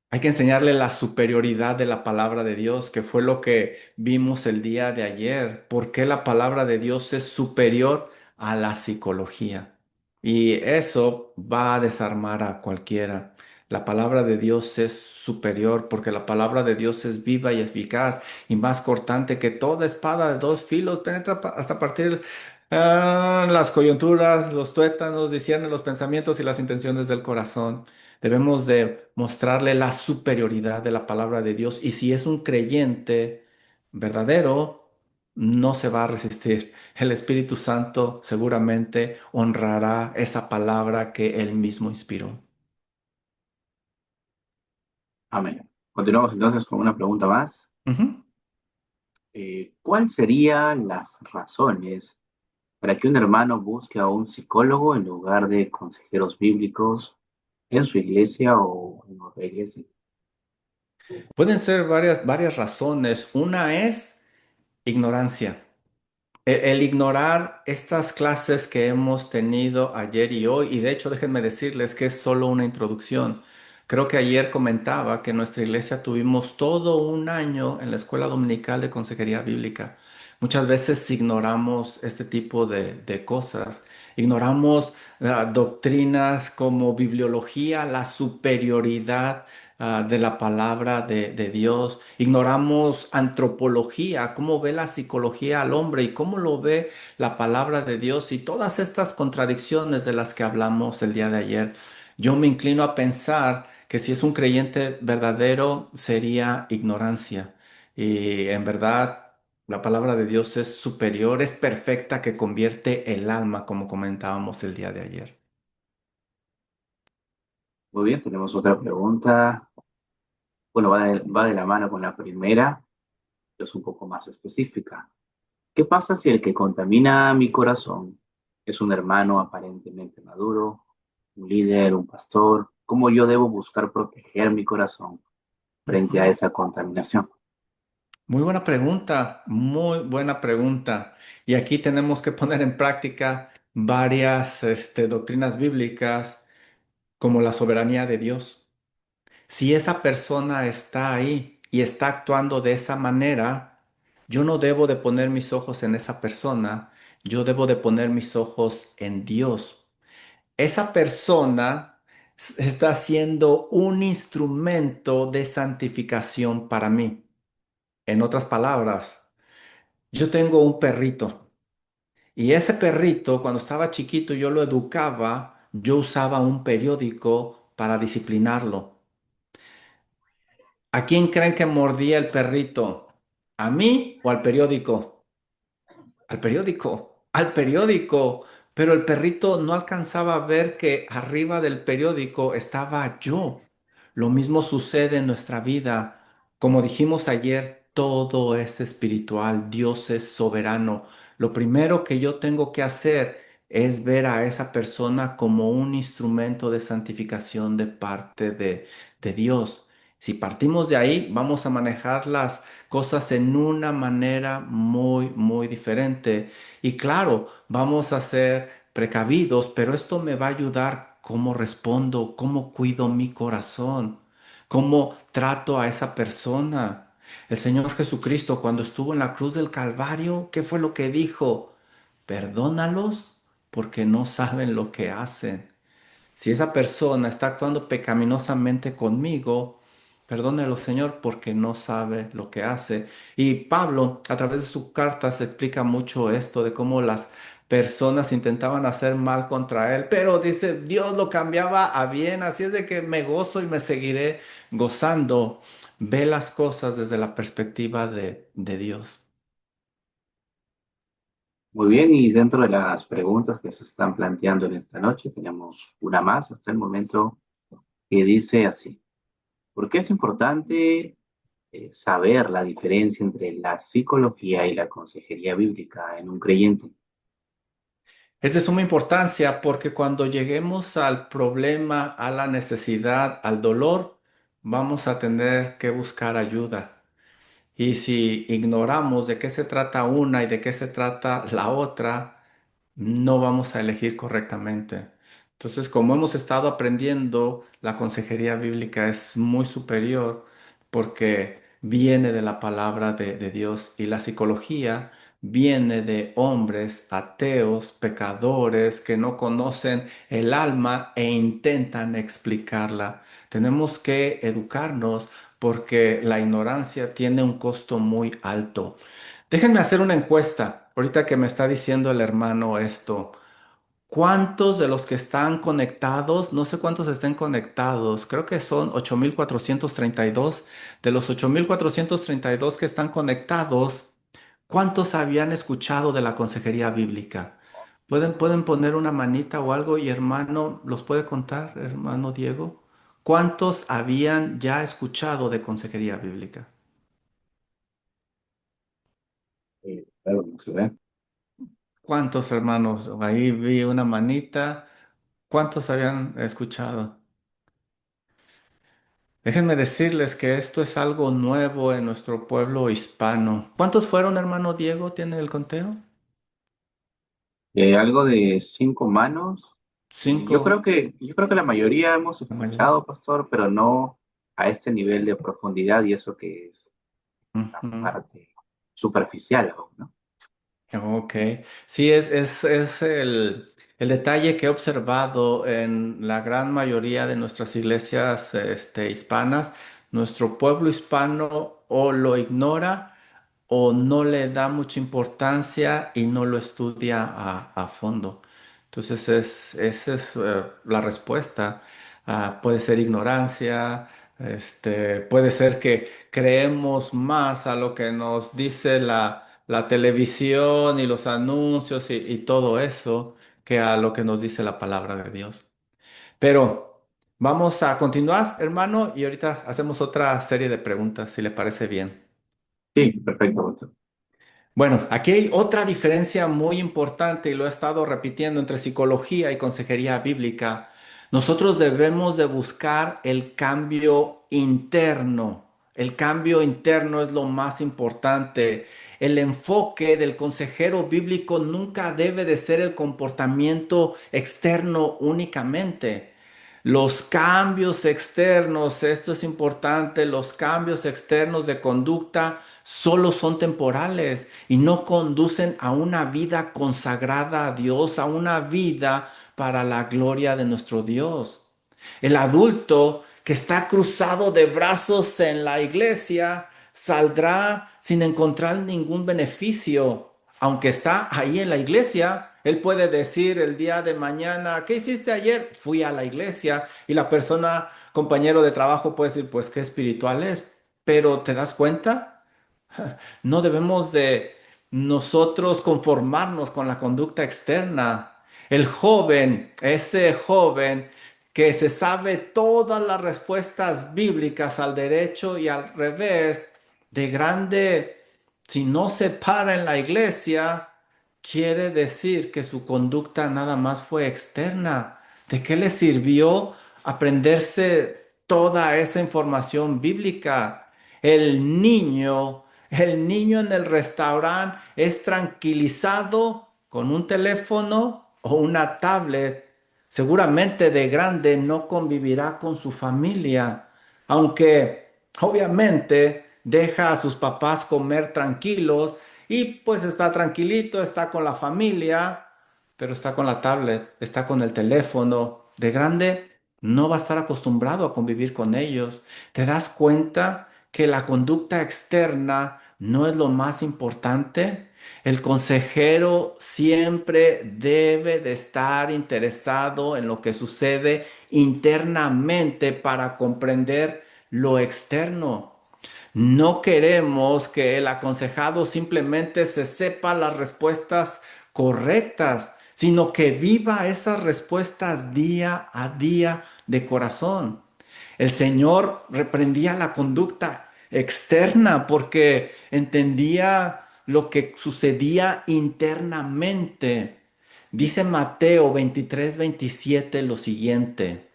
Hay que enseñarle la superioridad de la palabra de Dios, que fue lo que vimos el día de ayer. ¿Por qué la palabra de Dios es superior a la psicología? Y eso va a desarmar a cualquiera. La palabra de Dios es superior porque la palabra de Dios es viva y eficaz y más cortante que toda espada de dos filos, penetra hasta partir las coyunturas, los tuétanos, discierne los pensamientos y las intenciones del corazón. Debemos de mostrarle la superioridad de la palabra de Dios y si es un creyente verdadero, no se va a resistir. El Espíritu Santo seguramente honrará esa palabra que él mismo inspiró. Amén. Continuamos entonces con una pregunta más. Ujú. ¿Cuáles serían las razones para que un hermano busque a un psicólogo en lugar de consejeros bíblicos en su iglesia o en otra iglesia? Pueden ser varias razones. Una es ignorancia. El ignorar estas clases que hemos tenido ayer y hoy, y de hecho déjenme decirles que es solo una introducción. Creo que ayer comentaba que en nuestra iglesia tuvimos todo un año en la escuela dominical de consejería bíblica. Muchas veces ignoramos este tipo de cosas. Ignoramos doctrinas como bibliología, la superioridad de la palabra de Dios. Ignoramos antropología, cómo ve la psicología al hombre y cómo lo ve la palabra de Dios y todas estas contradicciones de las que hablamos el día de ayer. Yo me inclino a pensar que si es un creyente verdadero sería ignorancia. Y en verdad, la palabra de Dios es superior, es perfecta, que convierte el alma, como comentábamos el día de ayer. Muy bien, tenemos otra pregunta. Bueno, va de la mano con la primera, pero es un poco más específica. ¿Qué pasa si el que contamina mi corazón es un hermano aparentemente maduro, un líder, un pastor? ¿Cómo yo debo buscar proteger mi corazón frente a Ujú. esa contaminación? Muy buena pregunta, muy buena pregunta. Y aquí tenemos que poner en práctica varias doctrinas bíblicas como la soberanía de Dios. Si esa persona está ahí y está actuando de esa manera, yo no debo de poner mis ojos en esa persona, yo debo de poner mis ojos en Dios. Esa persona está siendo un instrumento de santificación para mí. En otras palabras, yo tengo un perrito y ese perrito, cuando estaba chiquito, yo lo educaba, yo usaba un periódico para disciplinarlo. ¿A quién creen que mordía el perrito? ¿A mí o al periódico? Al periódico, al periódico. Pero el perrito no alcanzaba a ver que arriba del periódico estaba yo. Lo mismo sucede en nuestra vida. Como dijimos ayer, todo es espiritual, Dios es soberano. Lo primero que yo tengo que hacer es ver a esa persona como un instrumento de santificación de parte de Dios. Si partimos de ahí, vamos a manejar las cosas en una manera muy, muy diferente. Y claro, vamos a ser precavidos, pero esto me va a ayudar cómo respondo, cómo cuido mi corazón, cómo trato a esa persona. El Señor Jesucristo, cuando estuvo en la cruz del Calvario, ¿qué fue lo que dijo? Perdónalos porque no saben lo que hacen. Si esa persona está actuando pecaminosamente conmigo, perdónelo, Señor, porque no sabe lo que hace. Y Pablo, a través de su carta, se explica mucho esto de cómo las personas intentaban hacer mal contra él, pero dice, Dios lo cambiaba a bien, así es de que me gozo y me seguiré gozando. Ve las cosas desde la perspectiva de Dios. Muy bien, y dentro de las preguntas que se están planteando en esta noche, tenemos una más hasta el momento que dice así. ¿Por qué es importante saber la diferencia entre la psicología y la consejería bíblica en un creyente? Es de suma importancia porque cuando lleguemos al problema, a la necesidad, al dolor, vamos a tener que buscar ayuda. Y si ignoramos de qué se trata una y de qué se trata la otra, no vamos a elegir correctamente. Entonces, como hemos estado aprendiendo, la consejería bíblica es muy superior porque viene de la palabra de Dios y la psicología viene de hombres ateos, pecadores que no conocen el alma e intentan explicarla. Tenemos que educarnos porque la ignorancia tiene un costo muy alto. Déjenme hacer una encuesta. Ahorita que me está diciendo el hermano esto, ¿cuántos de los que están conectados, no sé cuántos estén conectados, creo que son 8,432, de los 8,432 que están conectados, ¿cuántos habían escuchado de la consejería bíblica? ¿Pueden poner una manita o algo y hermano, los puede contar, hermano Diego? ¿Cuántos habían ya escuchado de consejería bíblica? Claro, no se ve. ¿Cuántos hermanos? Ahí vi una manita. ¿Cuántos habían escuchado? Déjenme decirles que esto es algo nuevo en nuestro pueblo hispano. ¿Cuántos fueron, hermano Diego? ¿Tiene el conteo? Algo de 5 manos. Y Cinco, yo creo que la mayoría hemos la mayoría. escuchado, pastor, pero no a este nivel de profundidad y eso que es la Ujú. parte superficial aún, ¿no? Ok, sí, es el detalle que he observado en la gran mayoría de nuestras iglesias hispanas. Nuestro pueblo hispano o lo ignora o no le da mucha importancia y no lo estudia a fondo. Entonces, esa es la respuesta. Puede ser ignorancia, puede ser que creemos más a lo que nos dice la televisión y los anuncios y todo eso que a lo que nos dice la palabra de Dios. Pero Vamos a continuar, hermano, y ahorita hacemos otra serie de preguntas, si le parece bien. Sí, perfecto, pastor. Bueno, aquí hay otra diferencia muy importante y lo he estado repitiendo entre psicología y consejería bíblica. Nosotros debemos de buscar el cambio interno. El cambio interno es lo más importante. El enfoque del consejero bíblico nunca debe de ser el comportamiento externo únicamente. Los cambios externos, esto es importante, los cambios externos de conducta solo son temporales y no conducen a una vida consagrada a Dios, a una vida para la gloria de nuestro Dios. El adulto que está cruzado de brazos en la iglesia saldrá sin encontrar ningún beneficio. Aunque está ahí en la iglesia, él puede decir el día de mañana, ¿qué hiciste ayer? Fui a la iglesia y la persona, compañero de trabajo, puede decir, pues qué espiritual es. Pero ¿te das cuenta? No debemos de nosotros conformarnos con la conducta externa. El joven, ese joven que se sabe todas las respuestas bíblicas al derecho y al revés, de grande, si no se para en la iglesia, quiere decir que su conducta nada más fue externa. ¿De qué le sirvió aprenderse toda esa información bíblica? El niño en el restaurante es tranquilizado con un teléfono o una tablet. Seguramente de grande no convivirá con su familia, aunque obviamente deja a sus papás comer tranquilos y pues está tranquilito, está con la familia, pero está con la tablet, está con el teléfono. De grande no va a estar acostumbrado a convivir con ellos. ¿Te das cuenta que la conducta externa no es lo más importante? El consejero siempre debe de estar interesado en lo que sucede internamente para comprender lo externo. No queremos que el aconsejado simplemente se sepa las respuestas correctas, sino que viva esas respuestas día a día de corazón. El Señor reprendía la conducta externa porque entendía lo que sucedía internamente. Dice Mateo 23:27 lo siguiente.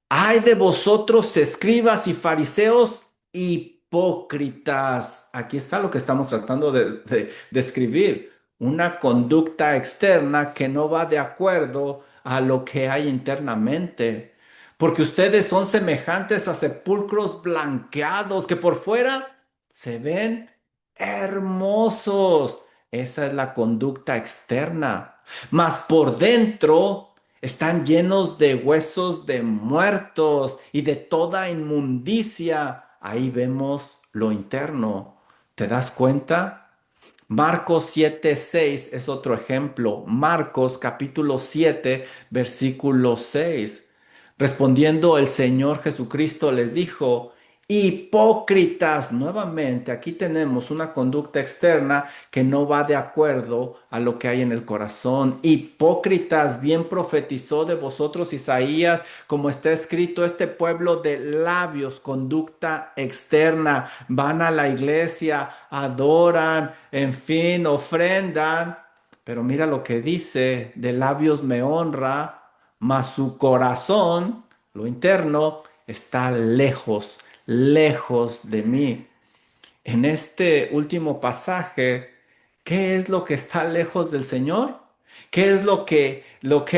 Ay de vosotros, escribas y fariseos hipócritas. Aquí está lo que estamos tratando de describir. Una conducta externa que no va de acuerdo a lo que hay internamente. Porque ustedes son semejantes a sepulcros blanqueados que por fuera se ven hermosos. Esa es la conducta externa. Mas por dentro están llenos de huesos de muertos y de toda inmundicia. Ahí vemos lo interno. ¿Te das cuenta? Marcos 7:6 es otro ejemplo. Marcos capítulo 7, versículo 6. Respondiendo el Señor Jesucristo les dijo, hipócritas, nuevamente aquí tenemos una conducta externa que no va de acuerdo a lo que hay en el corazón. Hipócritas, bien profetizó de vosotros Isaías, como está escrito, este pueblo de labios, conducta externa, van a la iglesia, adoran, en fin, ofrendan, pero mira lo que dice, de labios me honra, mas su corazón, lo interno, está lejos, lejos de mí. En este último pasaje, ¿qué es lo que está lejos del Señor? ¿Qué es lo que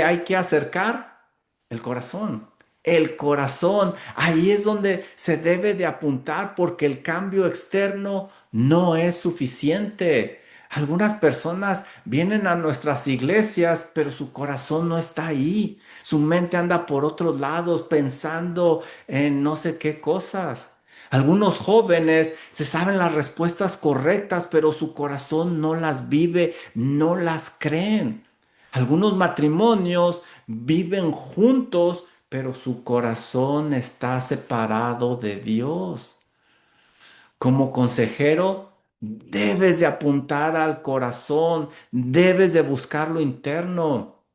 hay que acercar? El corazón. El corazón. Ahí es donde se debe de apuntar porque el cambio externo no es suficiente. Algunas personas vienen a nuestras iglesias, pero su corazón no está ahí. Su mente anda por otros lados pensando en no sé qué cosas. Algunos jóvenes se saben las respuestas correctas, pero su corazón no las vive, no las creen. Algunos matrimonios viven juntos, pero su corazón está separado de Dios. Como consejero, debes de apuntar al corazón, debes de buscar lo interno.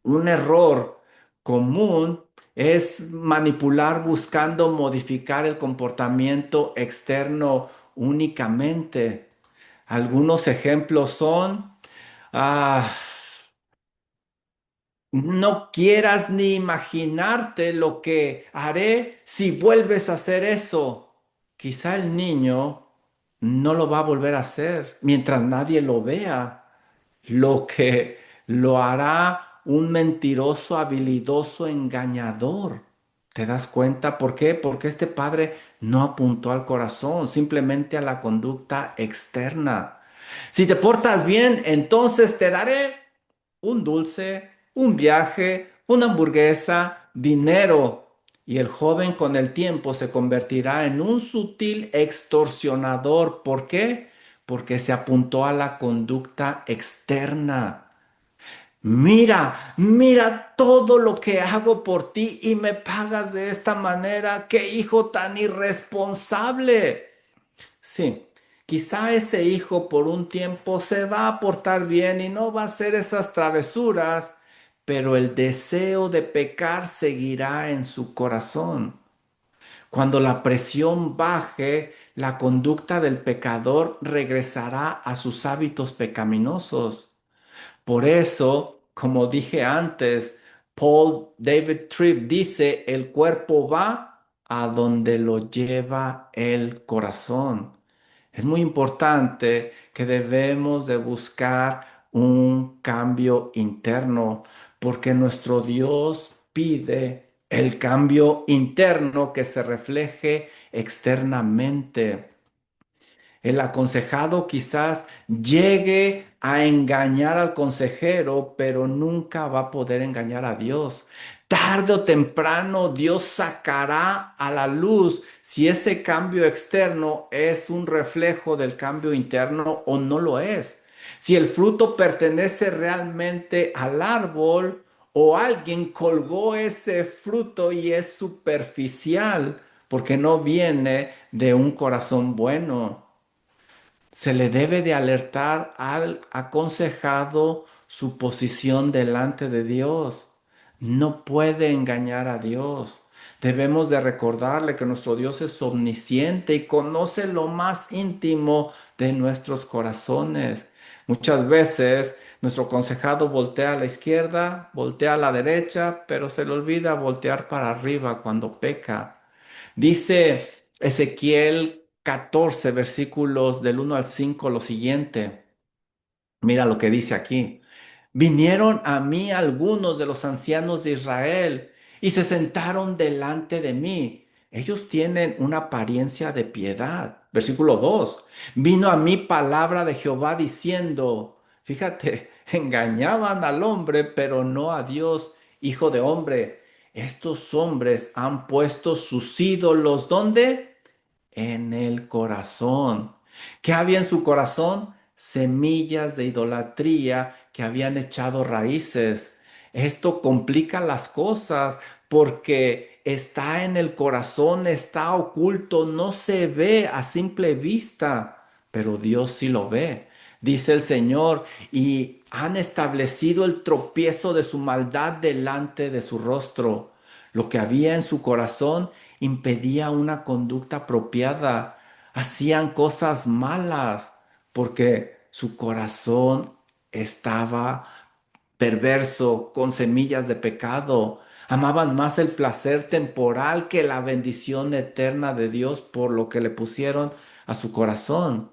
Un error común es manipular buscando modificar el comportamiento externo únicamente. Algunos ejemplos son, ah, no quieras ni imaginarte lo que haré si vuelves a hacer eso. Quizá el niño no lo va a volver a hacer mientras nadie lo vea, lo que lo hará un mentiroso, habilidoso, engañador. ¿Te das cuenta por qué? Porque este padre no apuntó al corazón, simplemente a la conducta externa. Si te portas bien, entonces te daré un dulce, un viaje, una hamburguesa, dinero. Y el joven con el tiempo se convertirá en un sutil extorsionador. ¿Por qué? Porque se apuntó a la conducta externa. Mira, mira todo lo que hago por ti y me pagas de esta manera. ¡Qué hijo tan irresponsable! Sí, quizá ese hijo por un tiempo se va a portar bien y no va a hacer esas travesuras, pero el deseo de pecar seguirá en su corazón. Cuando la presión baje, la conducta del pecador regresará a sus hábitos pecaminosos. Por eso, como dije antes, Paul David Tripp dice, el cuerpo va a donde lo lleva el corazón. Es muy importante que debemos de buscar un cambio interno, porque nuestro Dios pide el cambio interno que se refleje externamente. El aconsejado quizás llegue a engañar al consejero, pero nunca va a poder engañar a Dios. Tarde o temprano Dios sacará a la luz si ese cambio externo es un reflejo del cambio interno o no lo es. Si el fruto pertenece realmente al árbol o alguien colgó ese fruto y es superficial porque no viene de un corazón bueno. Se le debe de alertar al aconsejado su posición delante de Dios. No puede engañar a Dios. Debemos de recordarle que nuestro Dios es omnisciente y conoce lo más íntimo de nuestros corazones. Muchas veces nuestro aconsejado voltea a la izquierda, voltea a la derecha, pero se le olvida voltear para arriba cuando peca. Dice Ezequiel 14, versículos del 1 al 5, lo siguiente. Mira lo que dice aquí. Vinieron a mí algunos de los ancianos de Israel y se sentaron delante de mí. Ellos tienen una apariencia de piedad. Versículo 2. Vino a mí palabra de Jehová diciendo, fíjate, engañaban al hombre, pero no a Dios, hijo de hombre. Estos hombres han puesto sus ídolos, ¿dónde? En el corazón. ¿Qué había en su corazón? Semillas de idolatría que habían echado raíces. Esto complica las cosas porque está en el corazón, está oculto, no se ve a simple vista, pero Dios sí lo ve. Dice el Señor, y han establecido el tropiezo de su maldad delante de su rostro. Lo que había en su corazón impedía una conducta apropiada. Hacían cosas malas porque su corazón estaba perverso, con semillas de pecado. Amaban más el placer temporal que la bendición eterna de Dios por lo que le pusieron a su corazón.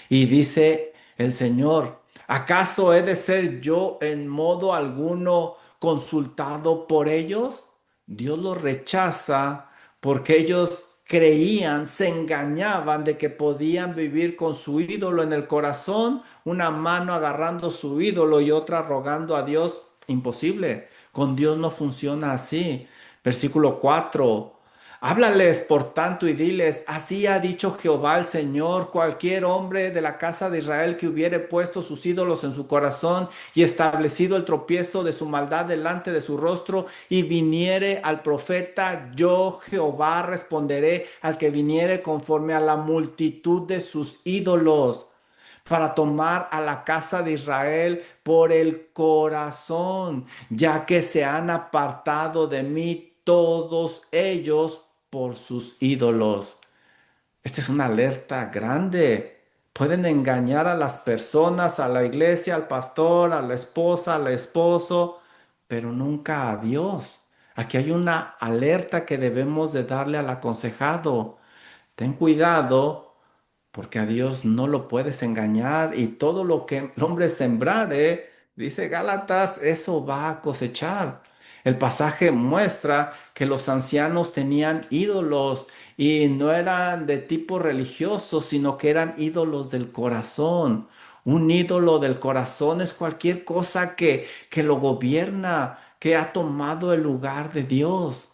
Y dice el Señor, ¿acaso he de ser yo en modo alguno consultado por ellos? Dios los rechaza porque ellos creían, se engañaban de que podían vivir con su ídolo en el corazón, una mano agarrando su ídolo y otra rogando a Dios. Imposible. Con Dios no funciona así. Versículo 4. Háblales, por tanto, y diles, así ha dicho Jehová el Señor, cualquier hombre de la casa de Israel que hubiere puesto sus ídolos en su corazón y establecido el tropiezo de su maldad delante de su rostro y viniere al profeta, yo Jehová responderé al que viniere conforme a la multitud de sus ídolos para tomar a la casa de Israel por el corazón, ya que se han apartado de mí todos ellos por sus ídolos. Esta es una alerta grande. Pueden engañar a las personas, a la iglesia, al pastor, a la esposa, al esposo, pero nunca a Dios. Aquí hay una alerta que debemos de darle al aconsejado. Ten cuidado porque a Dios no lo puedes engañar y todo lo que el hombre sembrare, dice Gálatas, eso va a cosechar. El pasaje muestra que los ancianos tenían ídolos y no eran de tipo religioso, sino que eran ídolos del corazón. Un ídolo del corazón es cualquier cosa que lo gobierna, que ha tomado el lugar de Dios.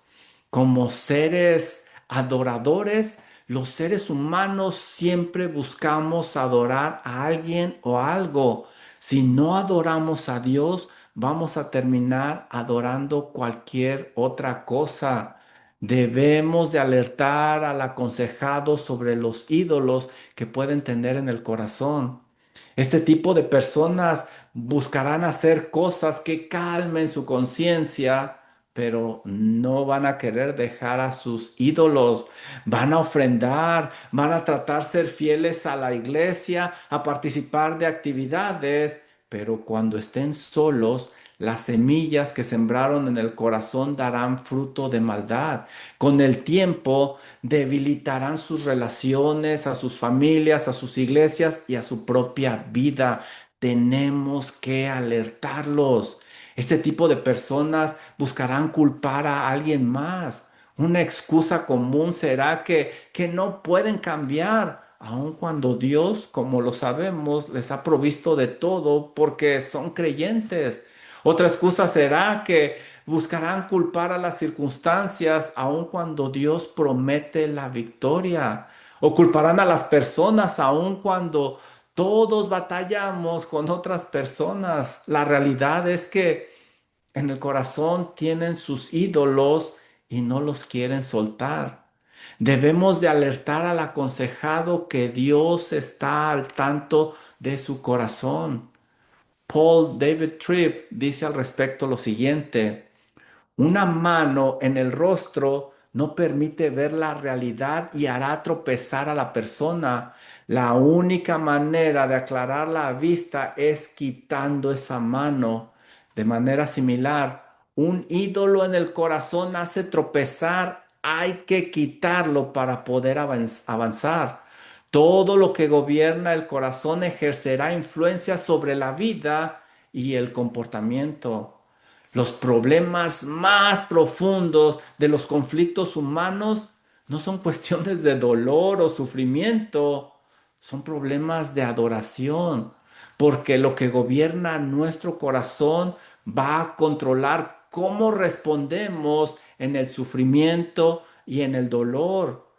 Como seres adoradores, los seres humanos siempre buscamos adorar a alguien o algo. Si no adoramos a Dios, vamos a terminar adorando cualquier otra cosa. Debemos de alertar al aconsejado sobre los ídolos que pueden tener en el corazón. Este tipo de personas buscarán hacer cosas que calmen su conciencia, pero no van a querer dejar a sus ídolos. Van a ofrendar, van a tratar ser fieles a la iglesia, a participar de actividades, pero cuando estén solos, las semillas que sembraron en el corazón darán fruto de maldad. Con el tiempo debilitarán sus relaciones, a sus familias, a sus iglesias y a su propia vida. Tenemos que alertarlos. Este tipo de personas buscarán culpar a alguien más. Una excusa común será que no pueden cambiar, aun cuando Dios, como lo sabemos, les ha provisto de todo porque son creyentes. Otra excusa será que buscarán culpar a las circunstancias, aun cuando Dios promete la victoria. O culparán a las personas, aun cuando todos batallamos con otras personas. La realidad es que en el corazón tienen sus ídolos y no los quieren soltar. Debemos de alertar al aconsejado que Dios está al tanto de su corazón. Paul David Tripp dice al respecto lo siguiente: una mano en el rostro no permite ver la realidad y hará tropezar a la persona. La única manera de aclarar la vista es quitando esa mano. De manera similar, un ídolo en el corazón hace tropezar. Hay que quitarlo para poder avanzar. Todo lo que gobierna el corazón ejercerá influencia sobre la vida y el comportamiento. Los problemas más profundos de los conflictos humanos no son cuestiones de dolor o sufrimiento, son problemas de adoración, porque lo que gobierna nuestro corazón va a controlar cómo respondemos en el sufrimiento y en el dolor,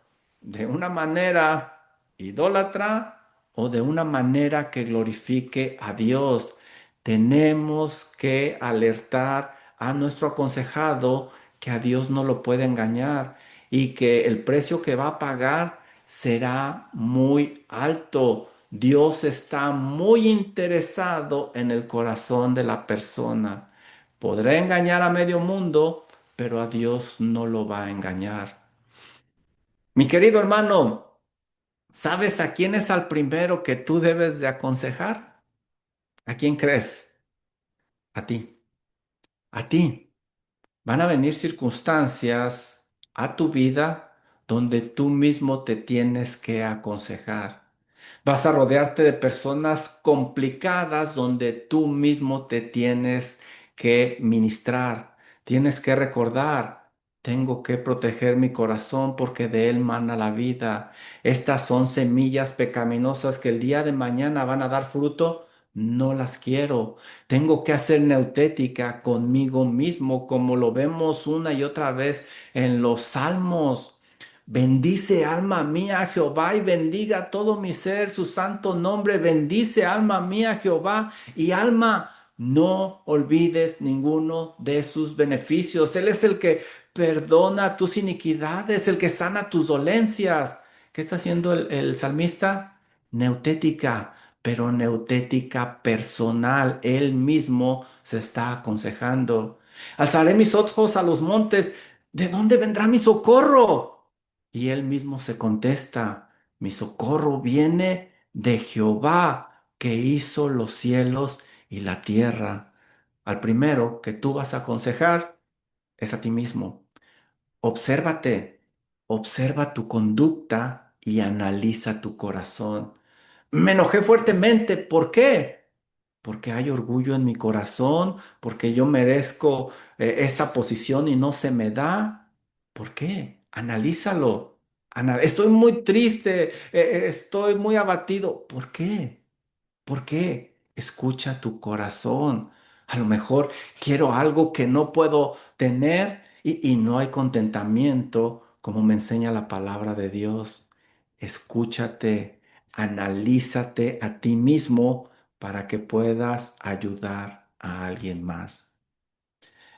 de una manera idólatra o de una manera que glorifique a Dios. Tenemos que alertar a nuestro aconsejado que a Dios no lo puede engañar y que el precio que va a pagar será muy alto. Dios está muy interesado en el corazón de la persona. Podrá engañar a medio mundo, pero a Dios no lo va a engañar. Mi querido hermano, ¿sabes a quién es al primero que tú debes de aconsejar? ¿A quién crees? A ti. A ti. Van a venir circunstancias a tu vida donde tú mismo te tienes que aconsejar. Vas a rodearte de personas complicadas donde tú mismo te tienes que ministrar. Tienes que recordar, tengo que proteger mi corazón porque de él mana la vida. Estas son semillas pecaminosas que el día de mañana van a dar fruto. No las quiero. Tengo que hacer neutética conmigo mismo, como lo vemos una y otra vez en los salmos. Bendice alma mía a Jehová y bendiga todo mi ser su santo nombre. Bendice alma mía a Jehová y alma, no olvides ninguno de sus beneficios. Él es el que perdona tus iniquidades, el que sana tus dolencias. ¿Qué está haciendo el salmista? Neutética, pero neutética personal. Él mismo se está aconsejando. Alzaré mis ojos a los montes. ¿de dónde vendrá mi socorro? Y él mismo se contesta, mi socorro viene de Jehová, que hizo los cielos y la tierra. Al primero que tú vas a aconsejar es a ti mismo. Obsérvate, observa tu conducta y analiza tu corazón. Me enojé fuertemente. ¿Por qué? Porque hay orgullo en mi corazón, porque yo merezco esta posición y no se me da. ¿Por qué? Analízalo. Estoy muy triste, estoy muy abatido. ¿Por qué? ¿Por qué? Escucha tu corazón. A lo mejor quiero algo que no puedo tener y no hay contentamiento, como me enseña la palabra de Dios. Escúchate, analízate a ti mismo para que puedas ayudar a alguien más.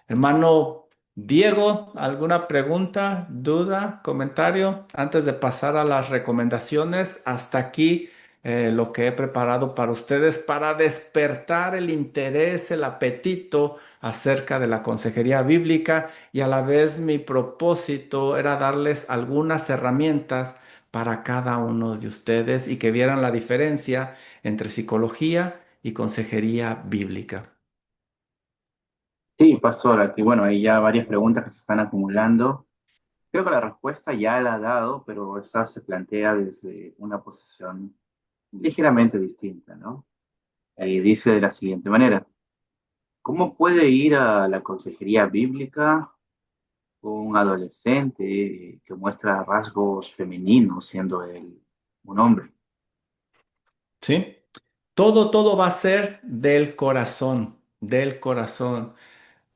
Hermano Diego, ¿alguna pregunta, duda, comentario antes de pasar a las recomendaciones? Hasta aquí lo que he preparado para ustedes para despertar el interés, el apetito acerca de la consejería bíblica y a la vez mi propósito era darles algunas herramientas para cada uno de ustedes y que vieran la diferencia entre psicología y consejería bíblica. Sí, pastor, aquí, bueno, hay ya varias preguntas que se están acumulando. Creo que la respuesta ya la ha dado, pero esta se plantea desde una posición ligeramente distinta, ¿no? Y dice de la siguiente manera, ¿cómo puede ir a la consejería bíblica un adolescente que muestra rasgos femeninos siendo él un hombre? ¿Sí? Todo va a ser del corazón, del corazón.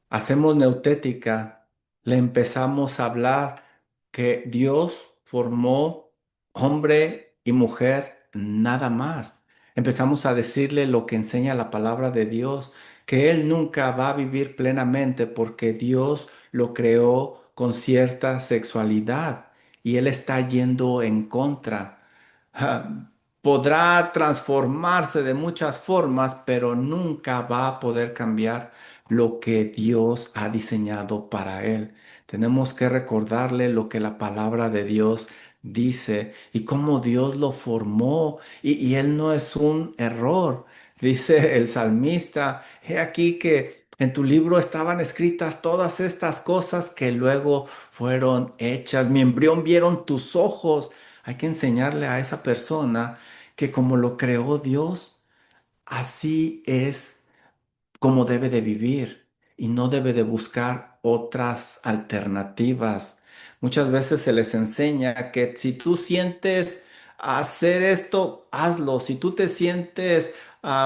Hacemos neutética, le empezamos a hablar que Dios formó hombre y mujer, nada más. Empezamos a decirle lo que enseña la palabra de Dios, que Él nunca va a vivir plenamente porque Dios lo creó con cierta sexualidad y Él está yendo en contra. Ah, podrá transformarse de muchas formas, pero nunca va a poder cambiar lo que Dios ha diseñado para él. Tenemos que recordarle lo que la palabra de Dios dice y cómo Dios lo formó. Y él no es un error. Dice el salmista, he aquí que en tu libro estaban escritas todas estas cosas que luego fueron hechas. Mi embrión vieron tus ojos. Hay que enseñarle a esa persona que como lo creó Dios, así es cómo debe de vivir y no debe de buscar otras alternativas. Muchas veces se les enseña que si tú sientes hacer esto, hazlo. Si tú te sientes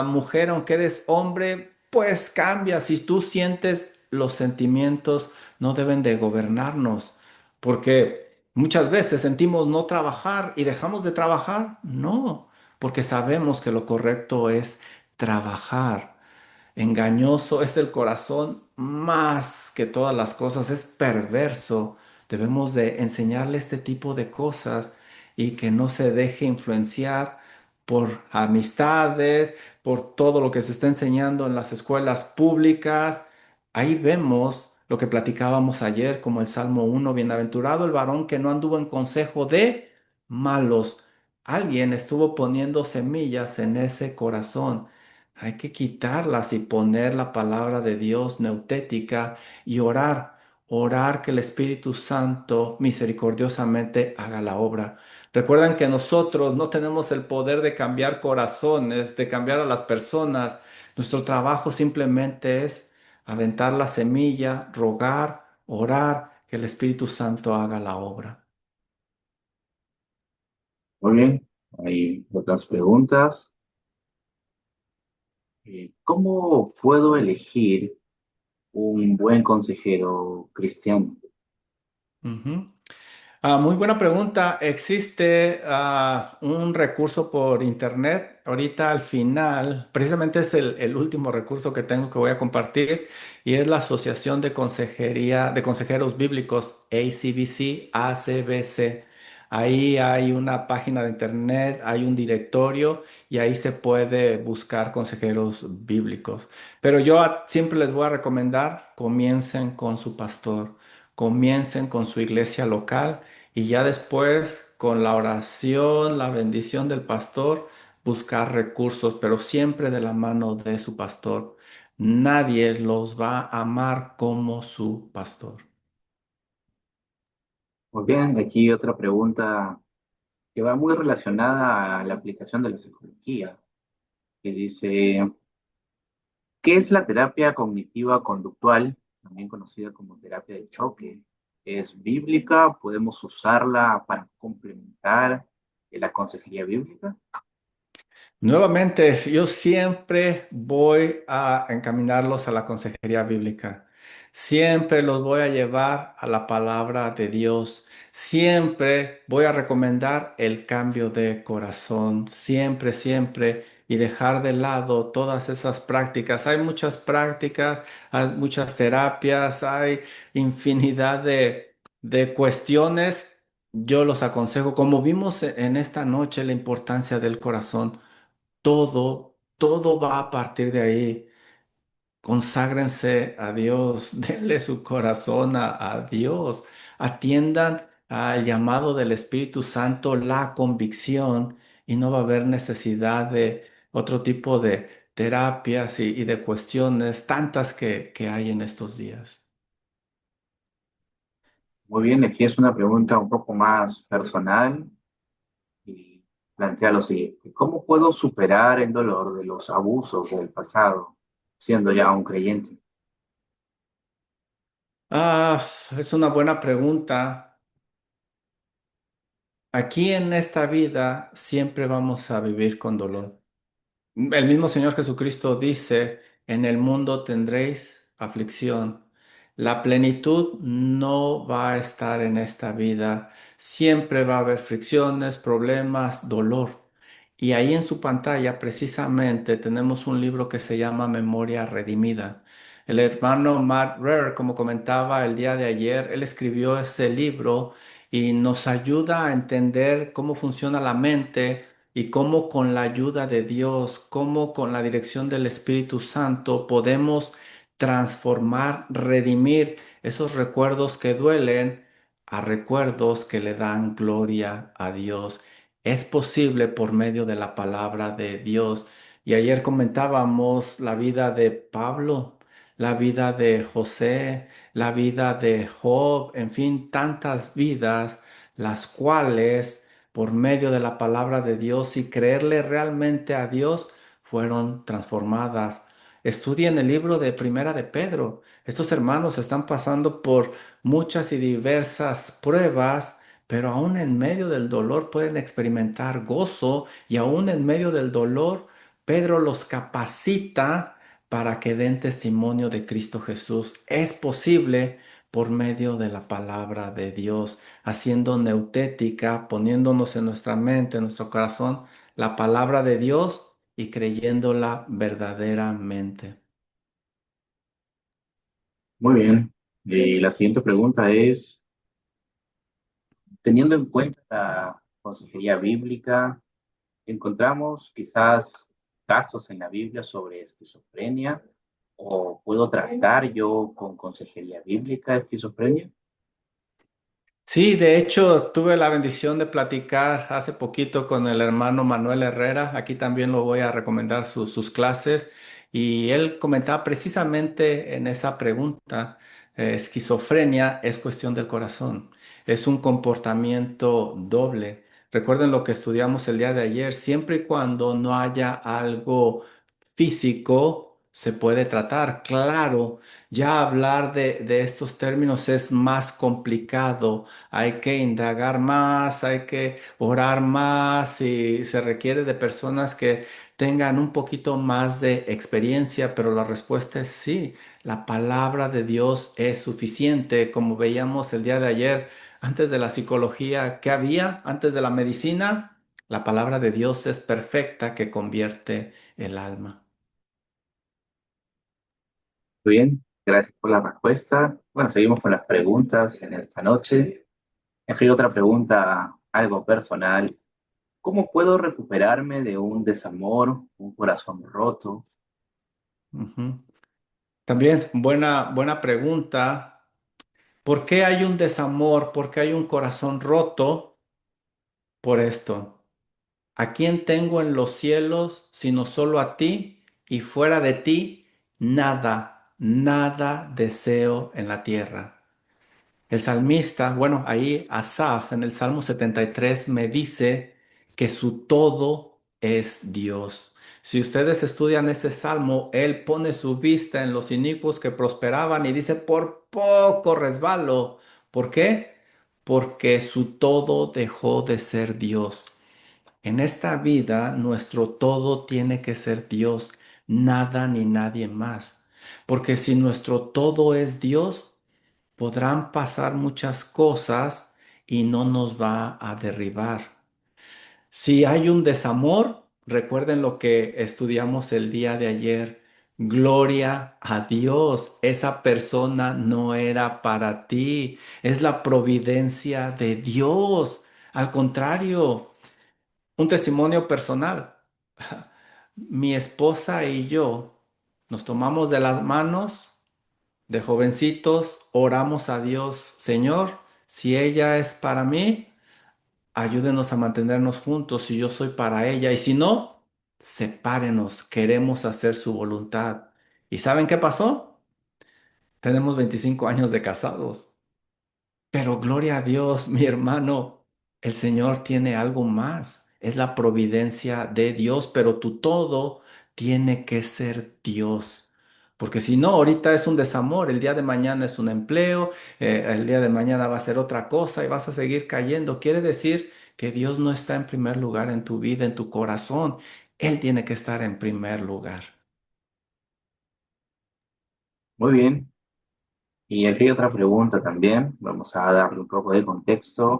mujer aunque eres hombre, pues cambia. Si tú sientes los sentimientos no deben de gobernarnos, porque muchas veces sentimos no trabajar y dejamos de trabajar. No, porque sabemos que lo correcto es trabajar. Engañoso es el corazón más que todas las cosas, es perverso. Debemos de enseñarle este tipo de cosas y que no se deje influenciar por amistades, por todo lo que se está enseñando en las escuelas públicas. Ahí vemos lo que platicábamos ayer, como el Salmo 1: bienaventurado el varón que no anduvo en consejo de malos. Alguien estuvo poniendo semillas en ese corazón. Hay que quitarlas y poner la palabra de Dios neutética y orar, orar que el Espíritu Santo misericordiosamente haga la obra. Recuerden que nosotros no tenemos el poder de cambiar corazones, de cambiar a las personas. Nuestro trabajo simplemente es aventar la semilla, rogar, orar, que el Espíritu Santo haga la obra. Muy bien, hay otras preguntas. ¿Cómo puedo elegir un buen consejero cristiano? Ujú. Muy buena pregunta. Existe un recurso por internet. Ahorita al final, precisamente es el último recurso que tengo que voy a compartir y es la Asociación de Consejería de Consejeros Bíblicos, ACBC, ACBC. Ahí hay una página de internet, hay un directorio y ahí se puede buscar consejeros bíblicos. Pero yo siempre les voy a recomendar, comiencen con su pastor. comiencen con su iglesia local y ya después con la oración, la bendición del pastor, buscar recursos, pero siempre de la mano de su pastor. Nadie los va a amar como su pastor. Muy bien, aquí otra pregunta que va muy relacionada a la aplicación de la psicología, que dice, ¿qué es la terapia cognitiva conductual, también conocida como terapia de choque? ¿Es bíblica? ¿Podemos usarla para complementar la consejería bíblica? Nuevamente, yo siempre voy a encaminarlos a la consejería bíblica. Siempre los voy a llevar a la palabra de Dios. Siempre voy a recomendar el cambio de corazón. Siempre, siempre. Y dejar de lado todas esas prácticas. Hay muchas prácticas, hay muchas terapias, hay infinidad de cuestiones. Yo los aconsejo, como vimos en esta noche, la importancia del corazón. Todo va a partir de ahí. Conságrense a Dios, denle su corazón a Dios, atiendan al llamado del Espíritu Santo, la convicción, y no va a haber necesidad de otro tipo de terapias y de cuestiones, tantas que hay en estos días. Muy bien, aquí es una pregunta un poco más personal y plantea lo siguiente. ¿Cómo puedo superar el dolor de los abusos del pasado siendo ya un creyente? Ah, es una buena pregunta. Aquí en esta vida siempre vamos a vivir con dolor. El mismo Señor Jesucristo dice, en el mundo tendréis aflicción. La plenitud no va a estar en esta vida. Siempre va a haber fricciones, problemas, dolor. Y ahí en su pantalla precisamente tenemos un libro que se llama Memoria Redimida. El hermano Matt Rare, como comentaba el día de ayer, él escribió ese libro y nos ayuda a entender cómo funciona la mente y cómo con la ayuda de Dios, cómo con la dirección del Espíritu Santo podemos transformar, redimir esos recuerdos que duelen a recuerdos que le dan gloria a Dios. Es posible por medio de la palabra de Dios. Y ayer comentábamos la vida de Pablo, la vida de José, la vida de Job, en fin, tantas vidas, las cuales por medio de la palabra de Dios y creerle realmente a Dios, fueron transformadas. Estudien el libro de Primera de Pedro. Estos hermanos están pasando por muchas y diversas pruebas, pero aún en medio del dolor pueden experimentar gozo y aún en medio del dolor, Pedro los capacita para que den testimonio de Cristo Jesús. Es posible por medio de la palabra de Dios, haciendo neutética, poniéndonos en nuestra mente, en nuestro corazón, la palabra de Dios y creyéndola verdaderamente. Muy bien. Y la siguiente pregunta es, teniendo en cuenta la consejería bíblica, encontramos quizás casos en la Biblia sobre esquizofrenia o puedo tratar yo con consejería bíblica esquizofrenia. Sí, de hecho, tuve la bendición de platicar hace poquito con el hermano Manuel Herrera. Aquí también lo voy a recomendar sus clases. Y él comentaba precisamente en esa pregunta, esquizofrenia es cuestión del corazón. Es un comportamiento doble. Recuerden lo que estudiamos el día de ayer. Siempre y cuando no haya algo físico, se puede tratar. Claro, ya hablar de estos términos es más complicado, hay que indagar más, hay que orar más y se requiere de personas que tengan un poquito más de experiencia, pero la respuesta es sí, la palabra de Dios es suficiente, como veíamos el día de ayer, antes de la psicología, ¿qué había? Antes de la medicina, la palabra de Dios es perfecta que convierte el alma. Muy bien, gracias por la respuesta. Bueno, seguimos con las preguntas en esta noche. Aquí hay otra pregunta, algo personal. ¿Cómo puedo recuperarme de un desamor, un corazón roto? Ujú. También, buena pregunta. ¿Por qué hay un desamor? ¿Por qué hay un corazón roto? Por esto. ¿A quién tengo en los cielos sino solo a ti? Y fuera de ti, nada, nada deseo en la tierra. El salmista, bueno, ahí Asaf en el Salmo 73 me dice que su todo es Dios. Si ustedes estudian ese salmo, él pone su vista en los inicuos que prosperaban y dice, por poco resbalo. ¿Por qué? Porque su todo dejó de ser Dios. En esta vida, nuestro todo tiene que ser Dios, nada ni nadie más. Porque si nuestro todo es Dios, podrán pasar muchas cosas y no nos va a derribar. Si hay un desamor, recuerden lo que estudiamos el día de ayer. Gloria a Dios, esa persona no era para ti, es la providencia de Dios. Al contrario, un testimonio personal. Mi esposa y yo nos tomamos de las manos de jovencitos, oramos a Dios, Señor, si ella es para mí, ayúdenos a mantenernos juntos, si yo soy para ella, y si no, sepárenos, queremos hacer su voluntad. ¿Y saben qué pasó? Tenemos 25 años de casados. Pero gloria a Dios, mi hermano, el Señor tiene algo más. Es la providencia de Dios, pero tu todo tiene que ser Dios. Porque si no, ahorita es un desamor, el día de mañana es un empleo, el día de mañana va a ser otra cosa y vas a seguir cayendo. Quiere decir que Dios no está en primer lugar en tu vida, en tu corazón. Él tiene que estar en primer lugar. Muy bien. Y aquí hay otra pregunta también. Vamos a darle un poco de contexto.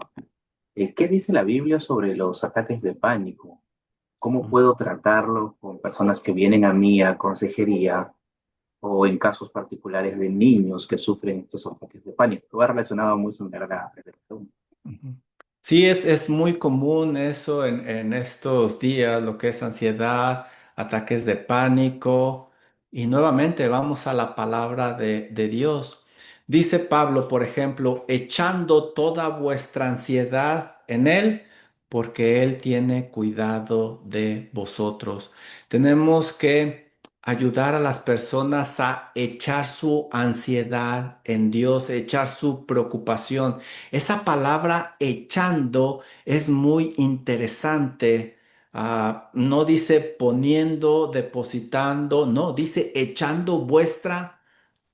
¿Qué dice la Biblia sobre los ataques de pánico? ¿Cómo puedo tratarlo con personas que vienen a mí a consejería o en casos particulares de niños que sufren estos ataques de pánico? Va relacionado muy similar a la primera pregunta. Ujú. Sí, es muy común eso en estos días, lo que es ansiedad, ataques de pánico. Y nuevamente vamos a la palabra de Dios. Dice Pablo, por ejemplo, echando toda vuestra ansiedad en Él, porque Él tiene cuidado de vosotros. Tenemos que ayudar a las personas a echar su ansiedad en Dios, echar su preocupación. Esa palabra echando es muy interesante. No dice poniendo, depositando, no, dice echando vuestra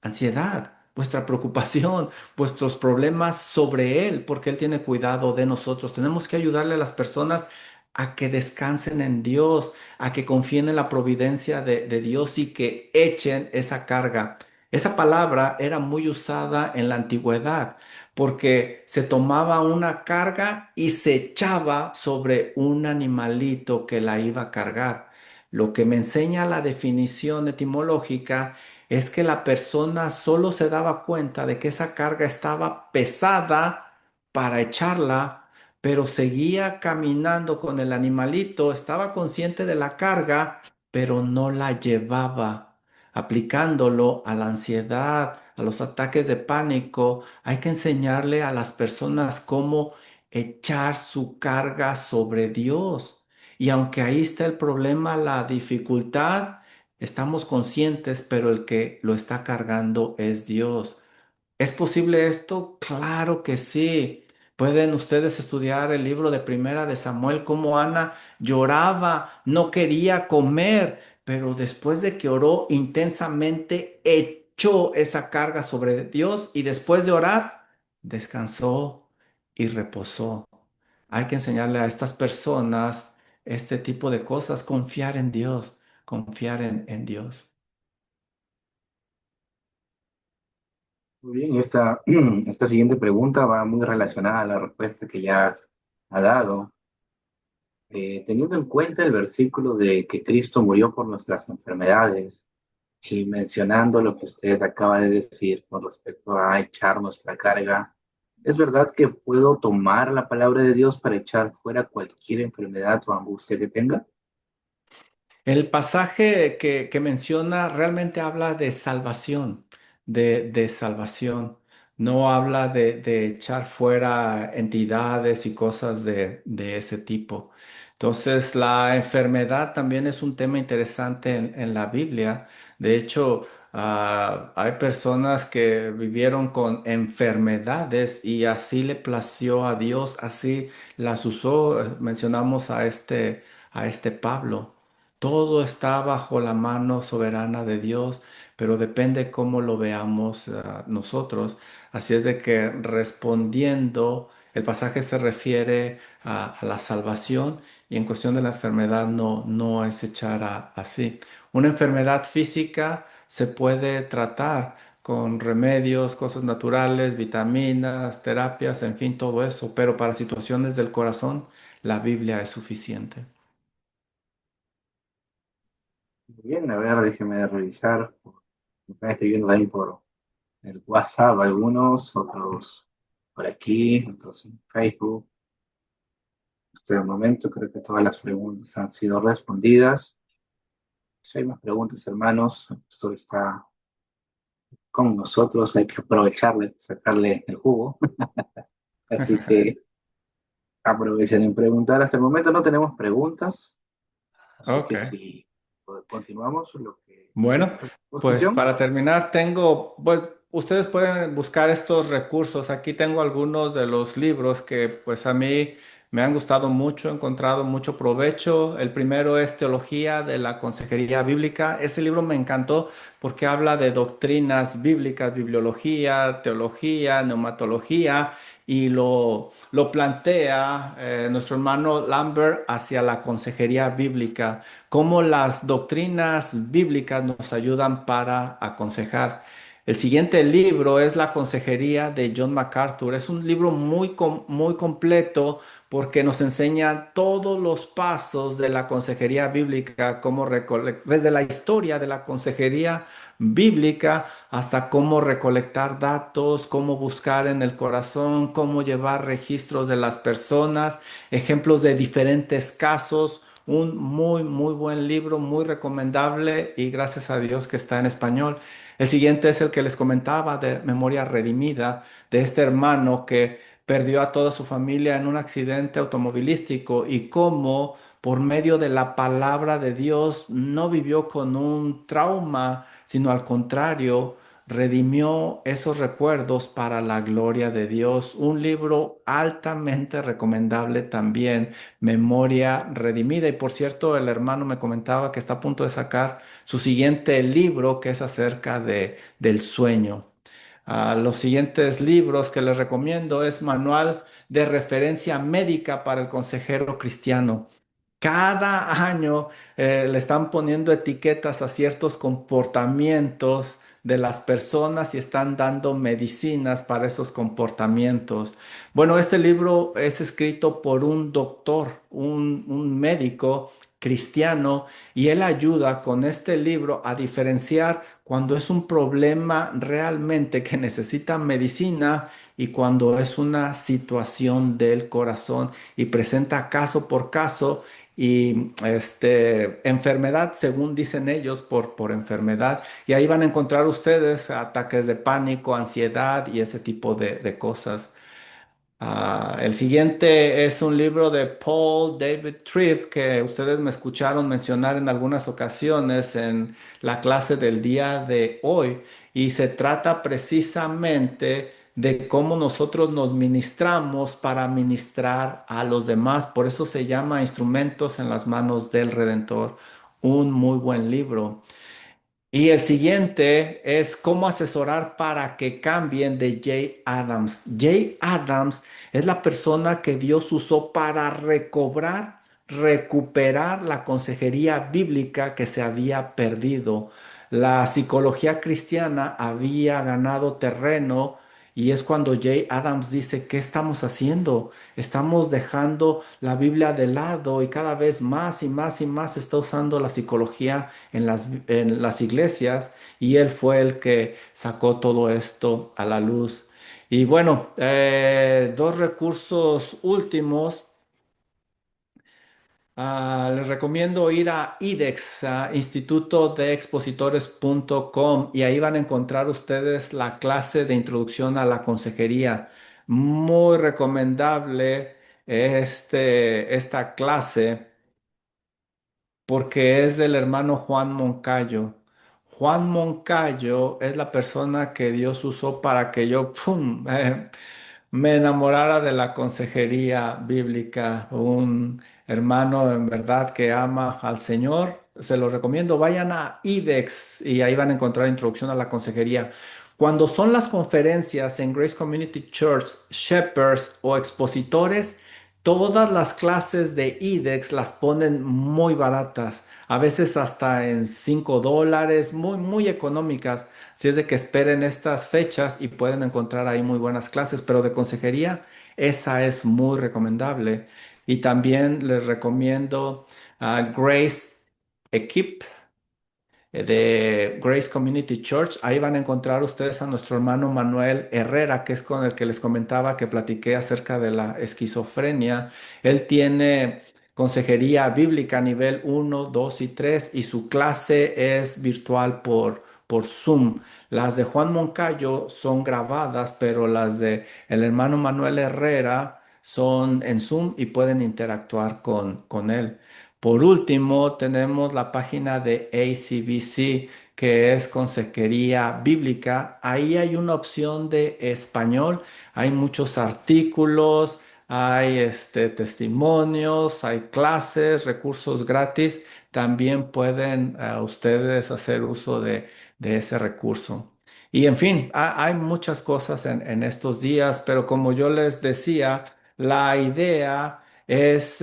ansiedad, vuestra preocupación, vuestros problemas sobre Él, porque Él tiene cuidado de nosotros. Tenemos que ayudarle a las personas a que descansen en Dios, a que confíen en la providencia de Dios y que echen esa carga. Esa palabra era muy usada en la antigüedad porque se tomaba una carga y se echaba sobre un animalito que la iba a cargar. Lo que me enseña la definición etimológica es que la persona solo se daba cuenta de que esa carga estaba pesada para echarla, pero seguía caminando con el animalito, estaba consciente de la carga, pero no la llevaba. Aplicándolo a la ansiedad, a los ataques de pánico, hay que enseñarle a las personas cómo echar su carga sobre Dios. Y aunque ahí está el problema, la dificultad, estamos conscientes, pero el que lo está cargando es Dios. ¿Es posible esto? Claro que sí. Pueden ustedes estudiar el libro de Primera de Samuel, cómo Ana lloraba, no quería comer, pero después de que oró intensamente, echó esa carga sobre Dios y después de orar, descansó y reposó. Hay que enseñarle a estas personas este tipo de cosas, confiar en Dios, confiar en Dios. Muy bien, y esta siguiente pregunta va muy relacionada a la respuesta que ya ha dado. Teniendo en cuenta el versículo de que Cristo murió por nuestras enfermedades y mencionando lo que usted acaba de decir con respecto a echar nuestra carga, ¿es verdad que puedo tomar la palabra de Dios para echar fuera cualquier enfermedad o angustia que tenga? El pasaje que menciona realmente habla de salvación, de salvación. no habla de echar fuera entidades y cosas de ese tipo. Entonces, la enfermedad también es un tema interesante en la Biblia. De hecho, hay personas que vivieron con enfermedades y así le plació a Dios, así las usó. Mencionamos a este Pablo. Todo está bajo la mano soberana de Dios, pero depende cómo lo veamos nosotros. Así es de que respondiendo, el pasaje se refiere a la salvación y en cuestión de la enfermedad no es echar así. Una enfermedad física se puede tratar con remedios, cosas naturales, vitaminas, terapias, en fin, todo eso, pero para situaciones del corazón, la Biblia es suficiente. Muy bien, a ver, déjeme revisar. Acá estoy viendo también por el WhatsApp algunos, otros por aquí, otros en Facebook. Hasta el momento creo que todas las preguntas han sido respondidas. Si hay más preguntas, hermanos, esto está con nosotros, hay que aprovecharle, sacarle el jugo. Así que aprovechen en preguntar. Hasta el momento no tenemos preguntas, así Ok. que si continuamos lo que Bueno, resta de la pues exposición. para terminar, pues ustedes pueden buscar estos recursos. Aquí tengo algunos de los libros que pues a mí me han gustado mucho, he encontrado mucho provecho. El primero es Teología de la Consejería Bíblica. Ese libro me encantó porque habla de doctrinas bíblicas, bibliología, teología, neumatología y lo plantea nuestro hermano Lambert hacia la consejería bíblica, cómo las doctrinas bíblicas nos ayudan para aconsejar. El siguiente libro es La Consejería de John MacArthur. Es un libro muy completo porque nos enseña todos los pasos de la consejería bíblica, desde la historia de la consejería bíblica hasta cómo recolectar datos, cómo buscar en el corazón, cómo llevar registros de las personas, ejemplos de diferentes casos. Un muy buen libro, muy recomendable y gracias a Dios que está en español. El siguiente es el que les comentaba de Memoria Redimida, de este hermano que perdió a toda su familia en un accidente automovilístico y cómo por medio de la palabra de Dios no vivió con un trauma, sino al contrario, redimió esos recuerdos para la gloria de Dios. Un libro altamente recomendable también, Memoria Redimida. Y por cierto, el hermano me comentaba que está a punto de sacar su siguiente libro que es acerca del sueño. Los siguientes libros que les recomiendo es Manual de Referencia Médica para el Consejero Cristiano. Cada año le están poniendo etiquetas a ciertos comportamientos de las personas y están dando medicinas para esos comportamientos. Bueno, este libro es escrito por un doctor, un médico cristiano, y él ayuda con este libro a diferenciar cuando es un problema realmente que necesita medicina y cuando es una situación del corazón y presenta caso por caso y enfermedad, según dicen ellos, por enfermedad. Y ahí van a encontrar ustedes ataques de pánico, ansiedad y ese tipo de cosas. El siguiente es un libro de Paul David Tripp que ustedes me escucharon mencionar en algunas ocasiones en la clase del día de hoy y se trata precisamente de cómo nosotros nos ministramos para ministrar a los demás. Por eso se llama Instrumentos en las manos del Redentor. Un muy buen libro. Y el siguiente es cómo asesorar para que cambien de Jay Adams. Jay Adams es la persona que Dios usó para recuperar la consejería bíblica que se había perdido. La psicología cristiana había ganado terreno y es cuando Jay Adams dice, ¿qué estamos haciendo? Estamos dejando la Biblia de lado y cada vez más y más y más se está usando la psicología en las iglesias y él fue el que sacó todo esto a la luz. Y bueno, dos recursos últimos. Les recomiendo ir a IDEX, institutodeexpositores.com, y ahí van a encontrar ustedes la clase de introducción a la consejería. Muy recomendable esta clase porque es del hermano Juan Moncayo. Juan Moncayo es la persona que Dios usó para que yo, ¡pum!, me enamorara de la consejería bíblica. Un hermano en verdad que ama al Señor. Se lo recomiendo. Vayan a IDEX y ahí van a encontrar introducción a la consejería. Cuando son las conferencias en Grace Community Church, Shepherds o expositores, todas las clases de IDEX las ponen muy baratas, a veces hasta en $5, muy, muy económicas. Si es de que esperen estas fechas y pueden encontrar ahí muy buenas clases, pero de consejería, esa es muy recomendable. Y también les recomiendo a Grace Equip de Grace Community Church. Ahí van a encontrar ustedes a nuestro hermano Manuel Herrera, que es con el que les comentaba que platiqué acerca de la esquizofrenia. Él tiene consejería bíblica nivel 1, 2 y 3 y su clase es virtual por Zoom. Las de Juan Moncayo son grabadas, pero las de el hermano Manuel Herrera son en Zoom y pueden interactuar con él. Por último, tenemos la página de ACBC, que es Consejería Bíblica. Ahí hay una opción de español. Hay muchos artículos, hay testimonios, hay clases, recursos gratis. También pueden ustedes hacer uso de ese recurso. Y en fin, hay muchas cosas en estos días, pero como yo les decía, la idea es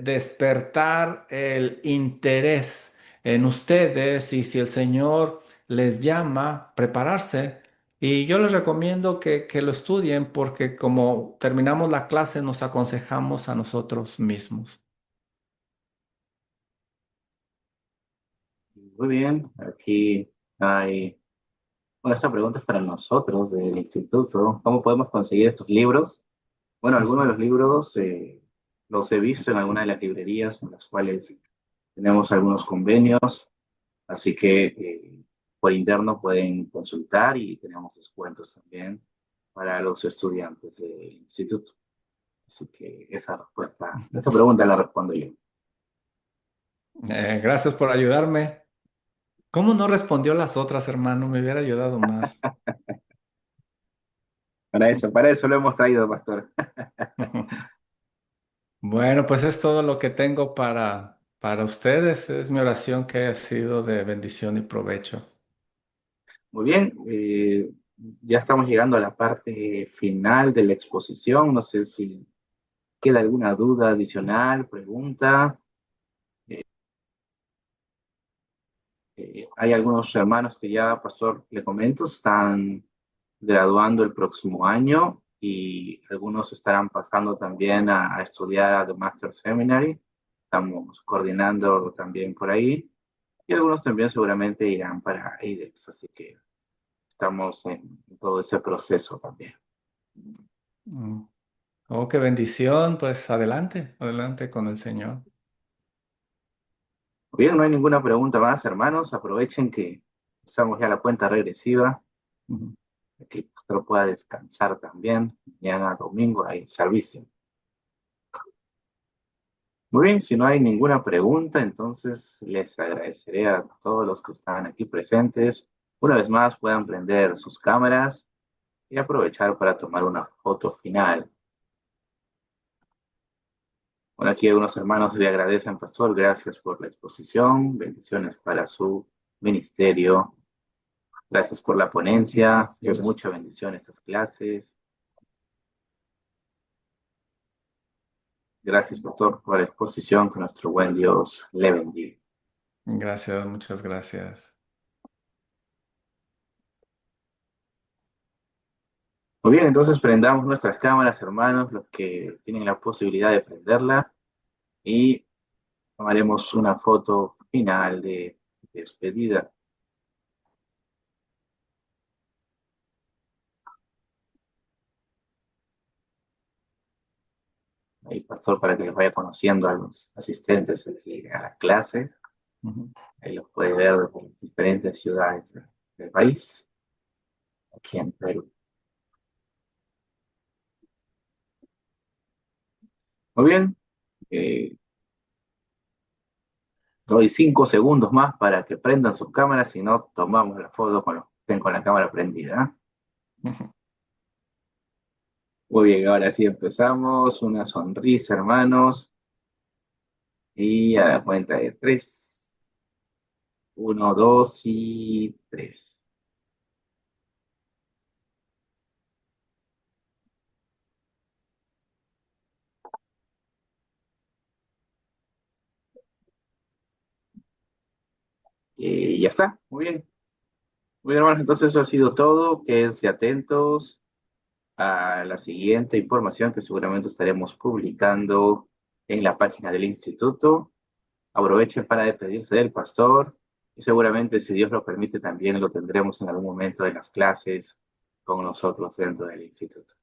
despertar el interés en ustedes, y si el Señor les llama, prepararse. Y yo les recomiendo que lo estudien porque como terminamos la clase nos aconsejamos a nosotros mismos. Muy bien, aquí hay, bueno, esta pregunta es para nosotros del instituto. ¿Cómo podemos conseguir estos libros? Bueno, algunos de Ujú. los libros los he visto en alguna de las librerías con las cuales tenemos algunos convenios, así que por interno pueden consultar y tenemos descuentos también para los estudiantes del instituto. Así que esa respuesta, esa pregunta la respondo yo. Gracias por ayudarme. ¿Cómo no respondió las otras, hermano? Me hubiera ayudado más. Para eso lo hemos traído, pastor. Bueno, pues es todo lo que tengo para ustedes. Es mi oración que haya sido de bendición y provecho. Muy bien, ya estamos llegando a la parte final de la exposición. No sé si queda alguna duda adicional, pregunta. Eh, hay algunos hermanos que ya, pastor, le comento, están graduando el próximo año y algunos estarán pasando también a estudiar a The Master Seminary. Estamos coordinando también por ahí y algunos también seguramente irán para IDEX, así que estamos en todo ese proceso también. Mm. Oh, qué bendición. Pues adelante, adelante con el Señor. Bien, no hay ninguna pregunta más, hermanos. Aprovechen que estamos ya a la cuenta regresiva, Ujú. que el pastor pueda descansar también. Mañana domingo hay servicio. Muy bien, si no hay ninguna pregunta, entonces les agradeceré a todos los que están aquí presentes. Una vez más, puedan prender sus cámaras y aprovechar para tomar una foto final. Bueno, aquí algunos hermanos le agradecen, pastor, gracias por la exposición, bendiciones para su ministerio. Gracias por la Muchas ponencia, de gracias. mucha bendición estas clases. Gracias, pastor, por la exposición, que nuestro buen Dios le bendiga. Gracias, muchas gracias. Muy bien, entonces prendamos nuestras cámaras, hermanos, los que tienen la posibilidad de prenderla, y tomaremos una foto final de despedida. el pastor para que los vaya conociendo a los asistentes aquí a la clase. Ujú. Ahí los puede ver de diferentes ciudades del país, aquí en Perú. Muy bien, eh, doy 5 segundos más para que prendan sus cámaras, si no tomamos la foto con los que estén con la cámara prendida. Ujú. Muy bien, ahora sí empezamos. Una sonrisa, hermanos. Y a la cuenta de tres. Uno, dos y tres. Y ya está, muy bien. Muy bien, hermanos, entonces eso ha sido todo. Quédense atentos a la siguiente información que seguramente estaremos publicando en la página del instituto. Aprovechen para despedirse del pastor y seguramente, si Dios lo permite, también lo tendremos en algún momento de las clases con nosotros dentro del instituto.